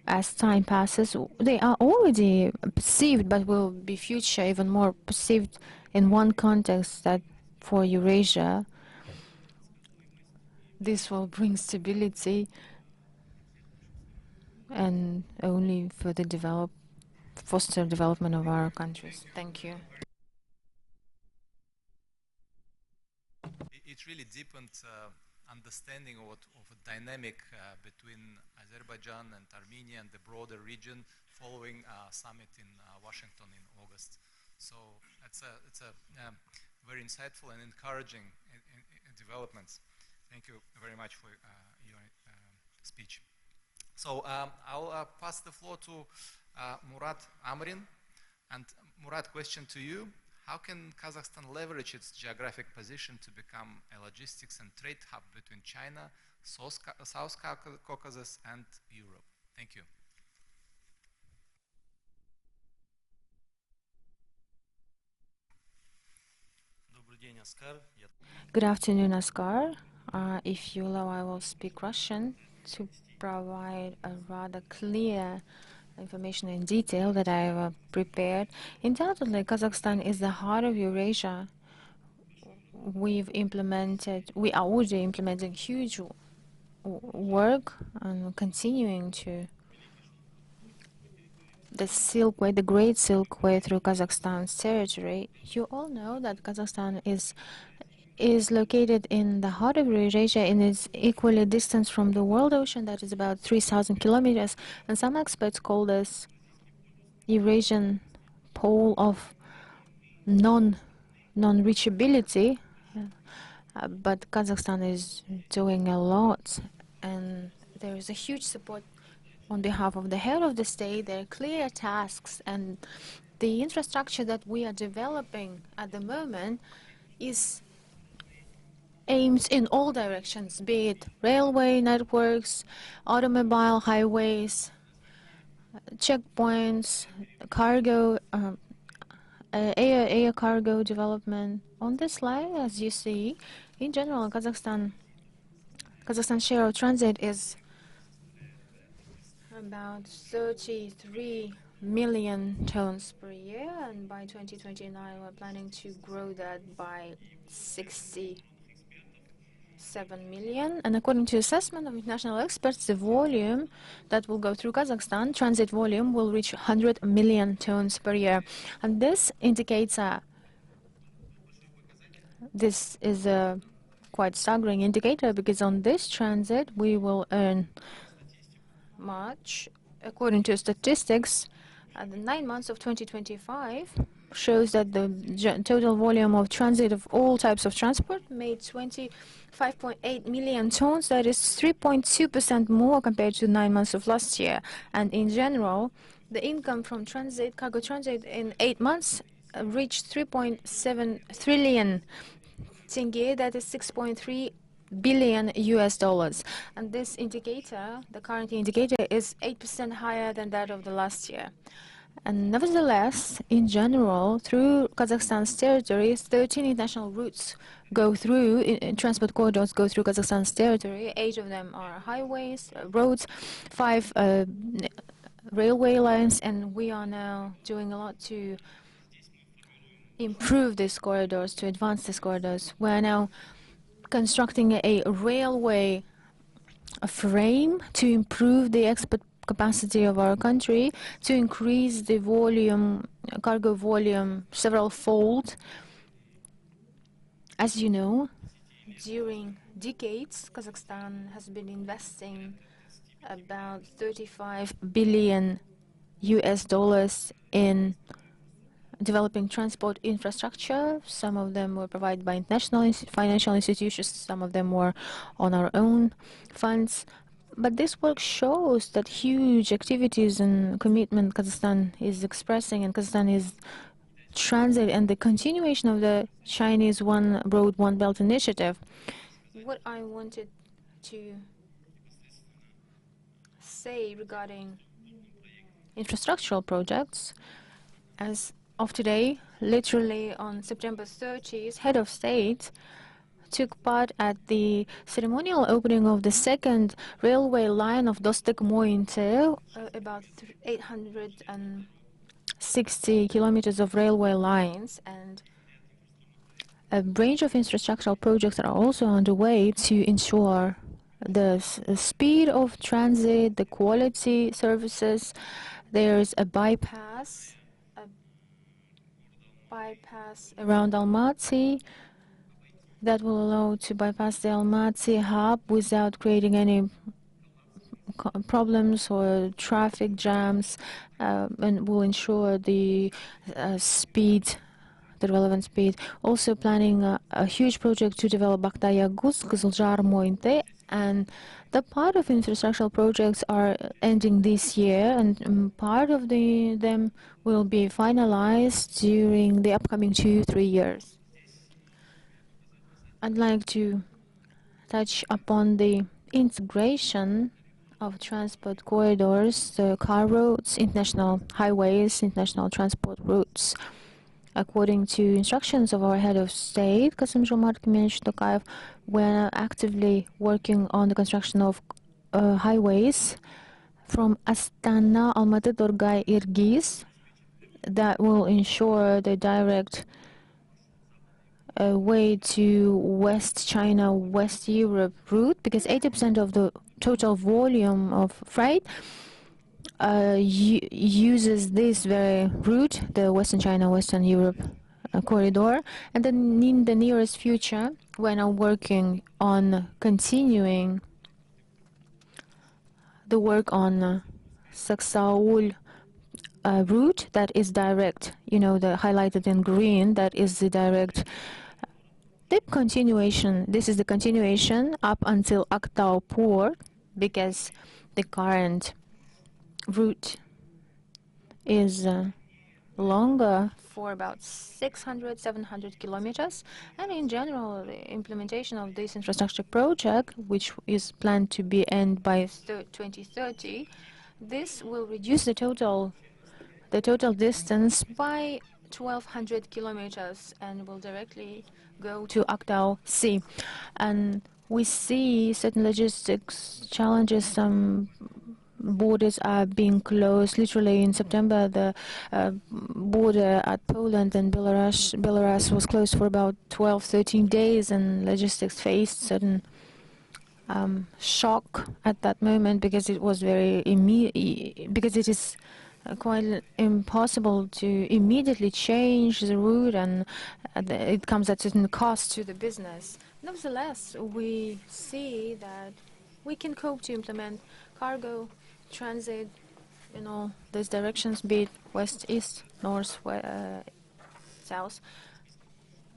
as time passes, they are already perceived but will be future even more perceived in one context, that for Eurasia this will bring stability and only further foster development of our countries. Thank you. It really deepened understanding of a dynamic between Azerbaijan and Armenia and the broader region following a summit in Washington in August. So it's a very insightful and encouraging developments. Thank you very much for your speech. So I'll pass the floor to Murat Amrin. And Murat, question to you. How can Kazakhstan leverage its geographic position to become a logistics and trade hub between China, South Caucasus, and Europe? Thank you. Good afternoon, Askar. If you allow, I will speak Russian to provide a rather clear information in detail that I have prepared. Undoubtedly, Kazakhstan is the heart of Eurasia. We are already implementing huge work and continuing to the Silk Way, the Great Silk Way through Kazakhstan's territory. You all know that Kazakhstan is located in the heart of Eurasia and is equally distant from the world ocean, that is about 3,000 kilometers. And some experts call this Eurasian pole of non-reachability. But Kazakhstan is doing a lot, and there is a huge support on behalf of the head of the state. There are clear tasks, and the infrastructure that we are developing at the moment aims in all directions, be it railway networks, automobile highways, checkpoints, cargo, air cargo development. On this slide, as you see, in general, Kazakhstan's share of transit is about 33 million tons per year, and by 2029 we're planning to grow that by 67 million. And according to assessment of international experts, the volume that will go through Kazakhstan, transit volume, will reach 100 million tons per year. And this indicates this is a quite staggering indicator, because on this transit we will earn much. According to statistics, the 9 months of 2025 shows that the total volume of transit of all types of transport made 25.8 million tons. That is 3.2% more compared to 9 months of last year. And in general, the income from transit, cargo transit, in 8 months reached 3.7 trillion tenge. That is 6.3 billion US dollars. And this indicator, the current indicator, is 8% higher than that of the last year. And nevertheless, in general, through Kazakhstan's territory, 13 international routes go through, transport corridors go through Kazakhstan's territory. 8 of them are highways, roads, 5 railway lines, and we are now doing a lot to improve these corridors, to advance these corridors. We are now constructing a railway frame to improve the export capacity of our country, to increase the volume, cargo volume, several-fold. As you know, during decades, Kazakhstan has been investing about 35 billion US dollars in developing transport infrastructure. Some of them were provided by international financial institutions, some of them were on our own funds. But this work shows that huge activities and commitment Kazakhstan is expressing, and Kazakhstan is transit and the continuation of the Chinese One Road, One Belt initiative. What I wanted to say regarding infrastructural projects, as of today, literally on September 30th, Head of State took part at the ceremonial opening of the second railway line of Dostik-Mointe, about 860 kilometers of railway lines, and a range of infrastructural projects are also underway to ensure the speed of transit, the quality services. There's a bypass around Almaty that will allow to bypass the Almaty hub without creating any problems or traffic jams, and will ensure the speed, the relevant speed. Also planning a huge project to develop Baktaya-Guz, Kızılcahamam-Mointe, and the part of infrastructural projects are ending this year, and part of them will be finalized during the upcoming 2-3 years. I'd like to touch upon the integration of transport corridors, the car roads, international highways, international transport routes. According to instructions of our head of state, Kassym-Jomart Kemeny Tokayev, we're actively working on the construction of highways from Astana, Almaty, Dorgay, Irgiz that will ensure the direct way to West China, West Europe route, because 80% of the total volume of freight uses this very route, the Western China, Western Europe corridor. And then in the nearest future, we're now working on continuing the work on Saksaul route that is direct, the highlighted in green, that is the direct. The continuation, this is the continuation up until Aktau port, because the current route is longer for about 600-700 kilometers. And in general, the implementation of this infrastructure project, which is planned to be end by 2030, this will reduce the total distance by 1,200 kilometers and will directly go to Aktau Sea. And we see certain logistics challenges. Some borders are being closed. Literally in September, the border at Poland and Belarus was closed for about 12-13 days, and logistics faced certain shock at that moment, because it was because it is quite impossible to immediately change the route, and it comes at certain cost to the business. Nevertheless, we see that we can cope to implement cargo transit in all these directions, be it west, east, north, south.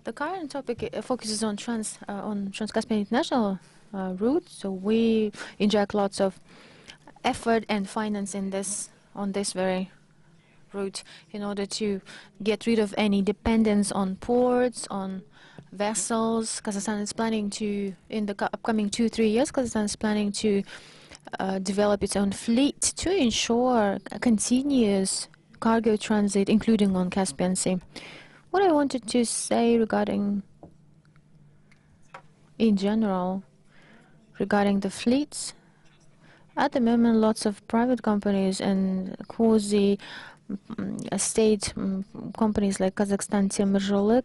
The current topic focuses on Trans-Caspian International route, so we inject lots of effort and finance in on this very route in order to get rid of any dependence on ports, on vessels. Kazakhstan is planning to, in the upcoming 2-3 years, Kazakhstan is planning to develop its own fleet to ensure a continuous cargo transit, including on Caspian Sea. What I wanted to say regarding, in general, regarding the fleets, at the moment, lots of private companies and quasi-state companies like Kazakhstan Temirjoli,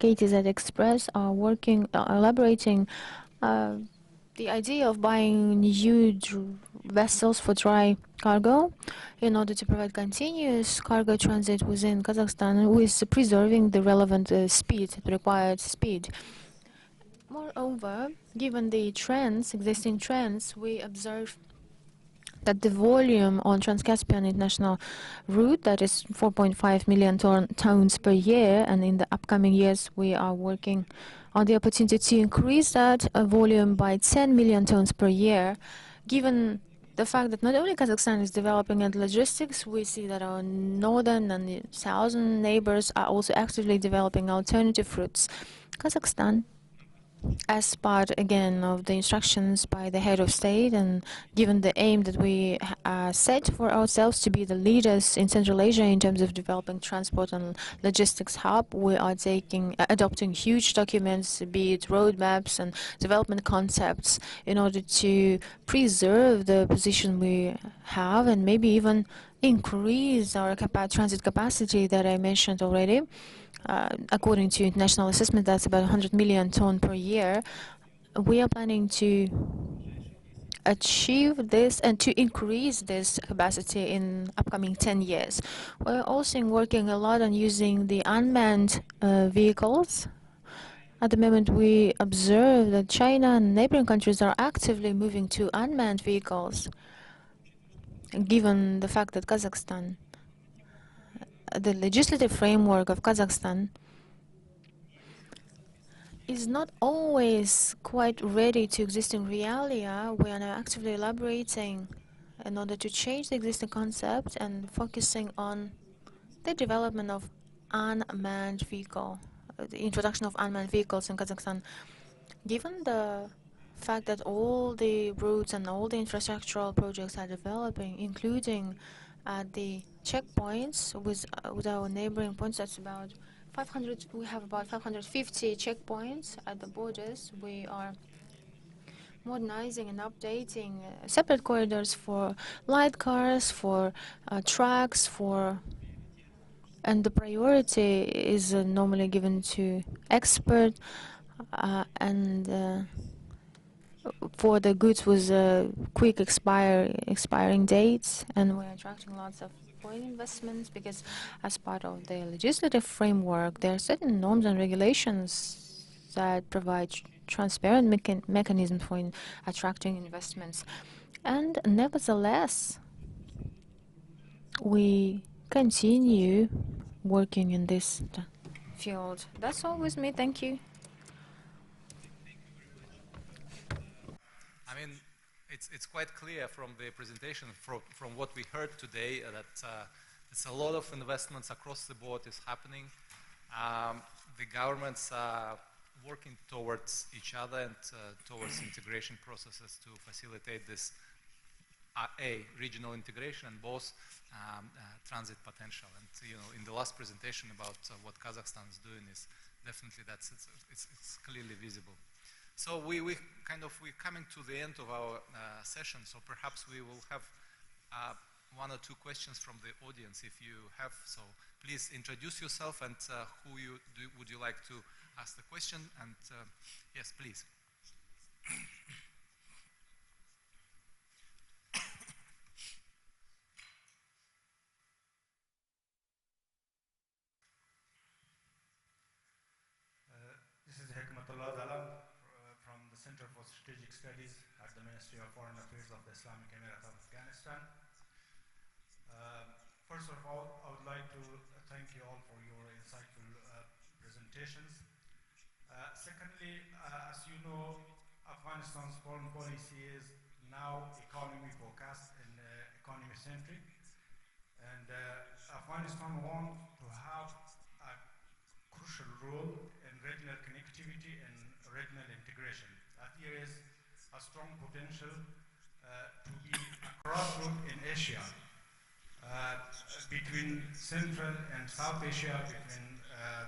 KTZ Express are elaborating the idea of buying huge vessels for dry cargo in order to provide continuous cargo transit within Kazakhstan with preserving the relevant the required speed. Moreover, given the existing trends, we observe that the volume on Trans-Caspian International route, that is 4.5 million tons per year, and in the upcoming years we are working on the opportunity to increase that volume by 10 million tons per year, given the fact that not only Kazakhstan is developing in logistics, we see that our northern and southern neighbors are also actively developing alternative routes. Kazakhstan, as part again of the instructions by the head of state, and given the aim that we set for ourselves to be the leaders in Central Asia in terms of developing transport and logistics hub, we are adopting huge documents, be it roadmaps and development concepts, in order to preserve the position we have and maybe even increase our transit capacity that I mentioned already. According to international assessment, that's about 100 million ton per year. We are planning to achieve this and to increase this capacity in upcoming 10 years. We're also working a lot on using the unmanned vehicles. At the moment, we observe that China and neighboring countries are actively moving to unmanned vehicles, given the fact that Kazakhstan, the legislative framework of Kazakhstan, is not always quite ready to existing realia. We are now actively elaborating in order to change the existing concept and focusing on the development of unmanned vehicle, the introduction of unmanned vehicles in Kazakhstan. Given the fact that all the routes and all the infrastructural projects are developing, including the checkpoints with our neighboring points, that's about 500. We have about 550 checkpoints at the borders. We are modernizing and updating separate corridors for light cars, for trucks, and the priority is normally given to export and for the goods with quick expiring dates, and we're attracting lots of foreign investments because as part of the legislative framework, there are certain norms and regulations that provide transparent mechanisms for attracting investments. And nevertheless, we continue working in this field. That's all with me. Thank you. I mean, it's quite clear from the presentation, from what we heard today, that it's a lot of investments across the board is happening. The governments are working towards each other and towards integration processes to facilitate this regional integration and both transit potential. And in the last presentation about what Kazakhstan is doing is definitely it's clearly visible. So we're coming to the end of our session. So perhaps we will have one or two questions from the audience if you have. So please introduce yourself and who would you like to ask the question? And yes, please. This is Hikmatullah Dalam from the Center for Strategic Studies at the Ministry of Foreign Affairs of the Islamic Emirate of Afghanistan. First of all, I would like to thank you all for your insightful presentations. Secondly, as you know, Afghanistan's foreign policy is now economy focused and economy centric, and Afghanistan wants to have a crucial role in regional connectivity and regional integration. There is a strong potential to be a crossroad in Asia, between Central and South Asia, between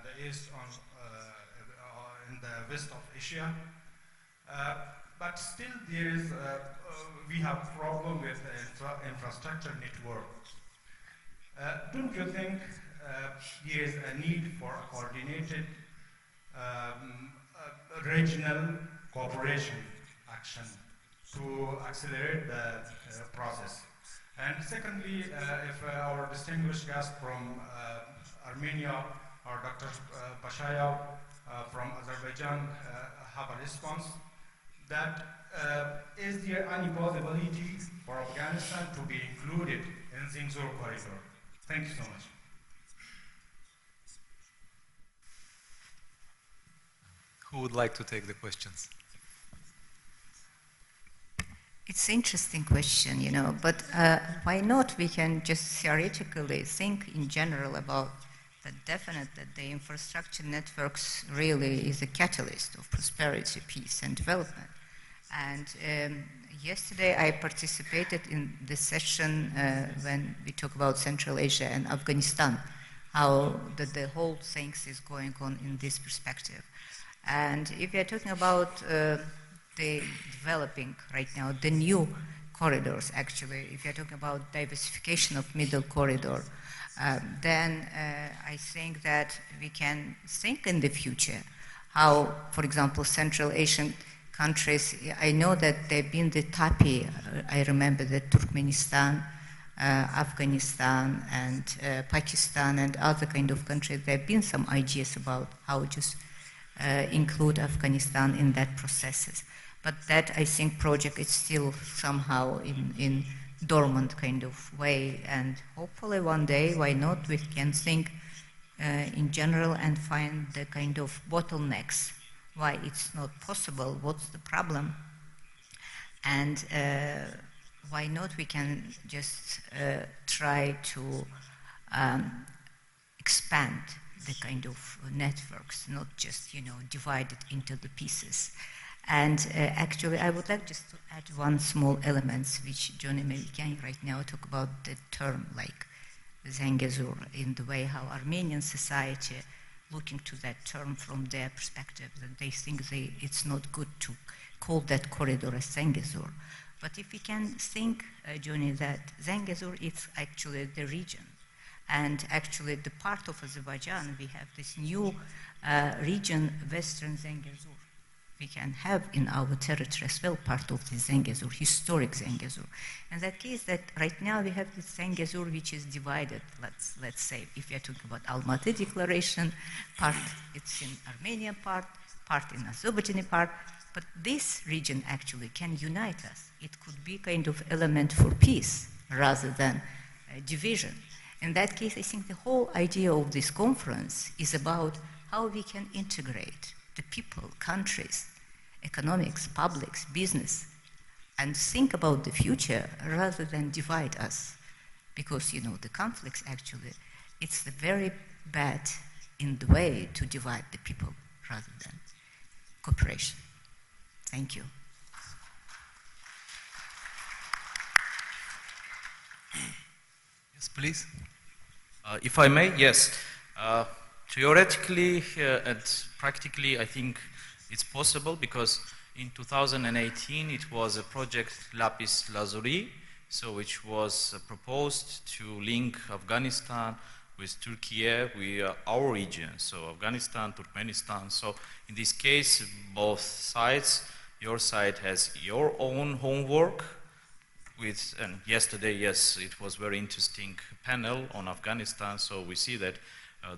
the East and the West of Asia. But still there is, we have problem with the infrastructure network. Don't you think there is a need for a coordinated regional cooperation action to accelerate the process? And secondly, if our distinguished guest from Armenia, or Dr. Pashayev from Azerbaijan, have a response, that is there any possibility for Afghanistan to be included in Zingzur corridor? Thank you so much. Who would like to take the questions? It's an interesting question, but why not we can just theoretically think in general about the definite that the infrastructure networks really is a catalyst of prosperity, peace, and development. And yesterday I participated in the session when we talk about Central Asia and Afghanistan, how the whole thing is going on in this perspective. And if we are talking about the developing right now, the new corridors actually, if you're talking about diversification of middle corridor, then I think that we can think in the future how, for example, Central Asian countries, I know that they've been the TAPI, I remember that Turkmenistan, Afghanistan, and Pakistan, and other kind of countries, there have been some ideas about how to include Afghanistan in that processes. But that, I think, project is still somehow in dormant kind of way, and hopefully one day, why not, we can think in general and find the kind of bottlenecks, why it's not possible, what's the problem, and why not we can just try to expand the kind of networks, not just, divide it into the pieces. And actually, I would like just to add one small element, which Johnny maybe can right now talk about the term like Zangezur, in the way how Armenian society looking to that term from their perspective, that they think it's not good to call that corridor as Zangezur. But if we can think, Johnny, that Zangezur is actually the region, and actually the part of Azerbaijan, we have this new region, Western Zangezur. We can have in our territory as well part of the Zangezur, historic Zangezur. In that case, that right now we have this Zangezur which is divided, let's say, if we are talking about Almaty Declaration, part it's in Armenian part in Azerbaijani part, but this region actually can unite us. It could be kind of element for peace rather than division. In that case, I think the whole idea of this conference is about how we can integrate the people, countries, economics, publics, business, and think about the future rather than divide us. Because, the conflicts actually, it's the very bad in the way to divide the people rather than cooperation. Thank you. Yes, please. If I may, yes. Theoretically and practically, I think it's possible because in 2018 it was a project Lapis Lazuli, which was proposed to link Afghanistan with Turkey, with our region, so Afghanistan, Turkmenistan. So in this case, both sides, your side has your own homework and yesterday, yes, it was very interesting panel on Afghanistan, so we see that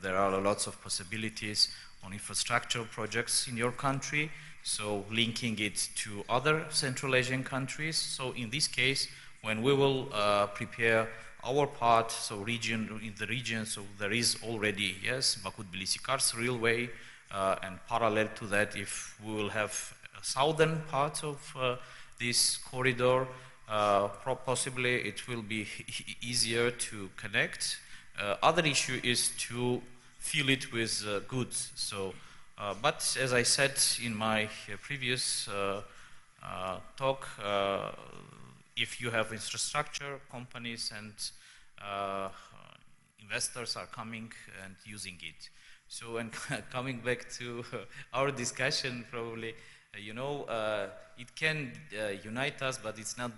there are lots of possibilities on infrastructure projects in your country, so linking it to other Central Asian countries. So in this case, when we will prepare our part, so in the region, so there is already, yes, Baku-Tbilisi-Kars railway, and parallel to that, if we will have a southern part of this corridor, possibly it will be easier to connect. Other issue is to fill it with goods. So, but as I said in my previous talk, if you have infrastructure, companies and investors are coming and using it. So, and coming back to our discussion, probably, it can unite us, but it's not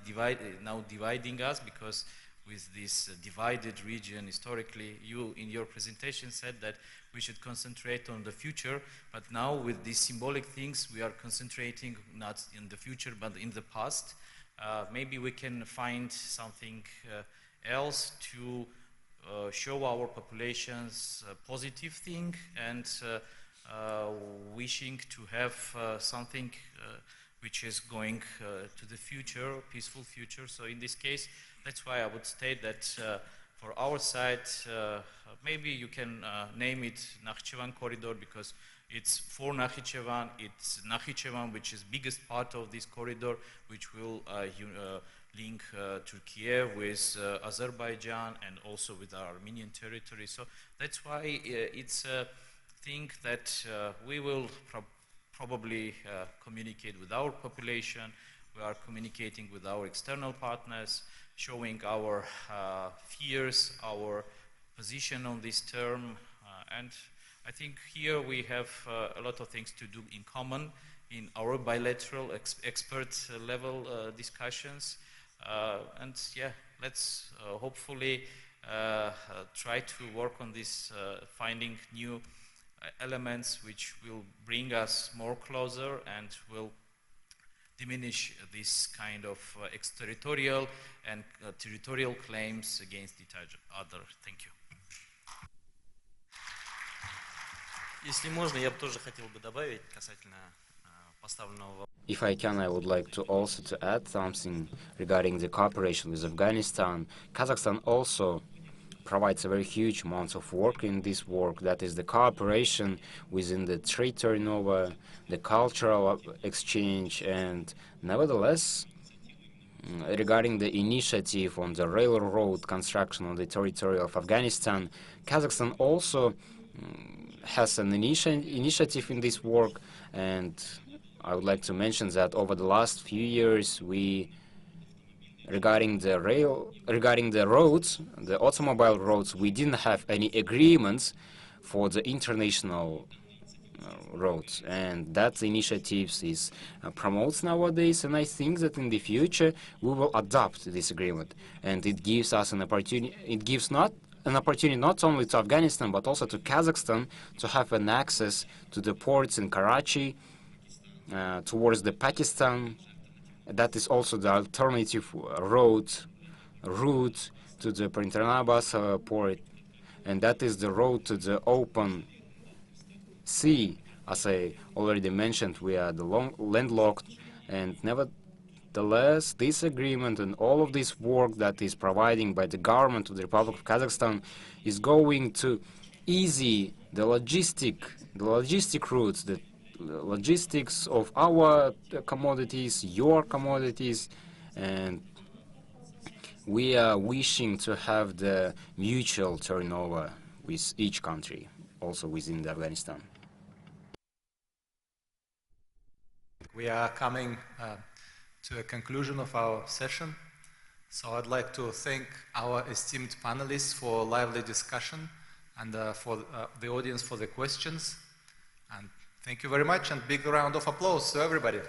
now dividing us, because with this divided region historically, you in your presentation said that we should concentrate on the future, but now with these symbolic things, we are concentrating not in the future, but in the past. Maybe we can find something else to show our populations a positive thing and wishing to have something which is going to the future, peaceful future. So in this case, that's why I would state that for our side, maybe you can name it Nakhchivan Corridor, because It's for Nakhichevan. It's Nakhichevan, which is biggest part of this corridor, which will link Turkey with Azerbaijan and also with our Armenian territory. So that's why it's a thing that we will probably communicate with our population. We are communicating with our external partners, showing our fears, our position on this term, and I think here we have a lot of things to do in common in our bilateral expert level discussions. And yeah, let's hopefully try to work on this, finding new elements which will bring us more closer and will diminish this kind of exterritorial and territorial claims against each other. Thank you. Если можно, я бы тоже хотел бы добавить касательно поставленного вопроса. If I can, I would like to also to add something regarding the cooperation with Afghanistan. Kazakhstan also provides a very huge amount of work in this work, that is the cooperation within the trade turnover, the cultural exchange, and nevertheless, regarding the initiative on the railroad construction on the territory of Afghanistan, Kazakhstan also has an initiative in this work, and I would like to mention that over the last few years, regarding the roads, the automobile roads, we didn't have any agreements for the international roads, and that initiative is promotes nowadays, and I think that in the future we will adopt this agreement, and it gives us an opportunity. It gives an opportunity not only to Afghanistan but also to Kazakhstan to have an access to the ports in Karachi, towards the Pakistan. That is also the alternative route to the Printer port, and that is the road to the open sea. As I already mentioned, we are landlocked, and nevertheless, this agreement and all of this work that is providing by the government of the Republic of Kazakhstan is going to ease the logistic routes, the logistics of our commodities, your commodities, and we are wishing to have the mutual turnover with each country, also within Afghanistan. We are coming to a conclusion of our session, so I'd like to thank our esteemed panelists for lively discussion and for the audience for the questions. And thank you very much, and big round of applause to everybody.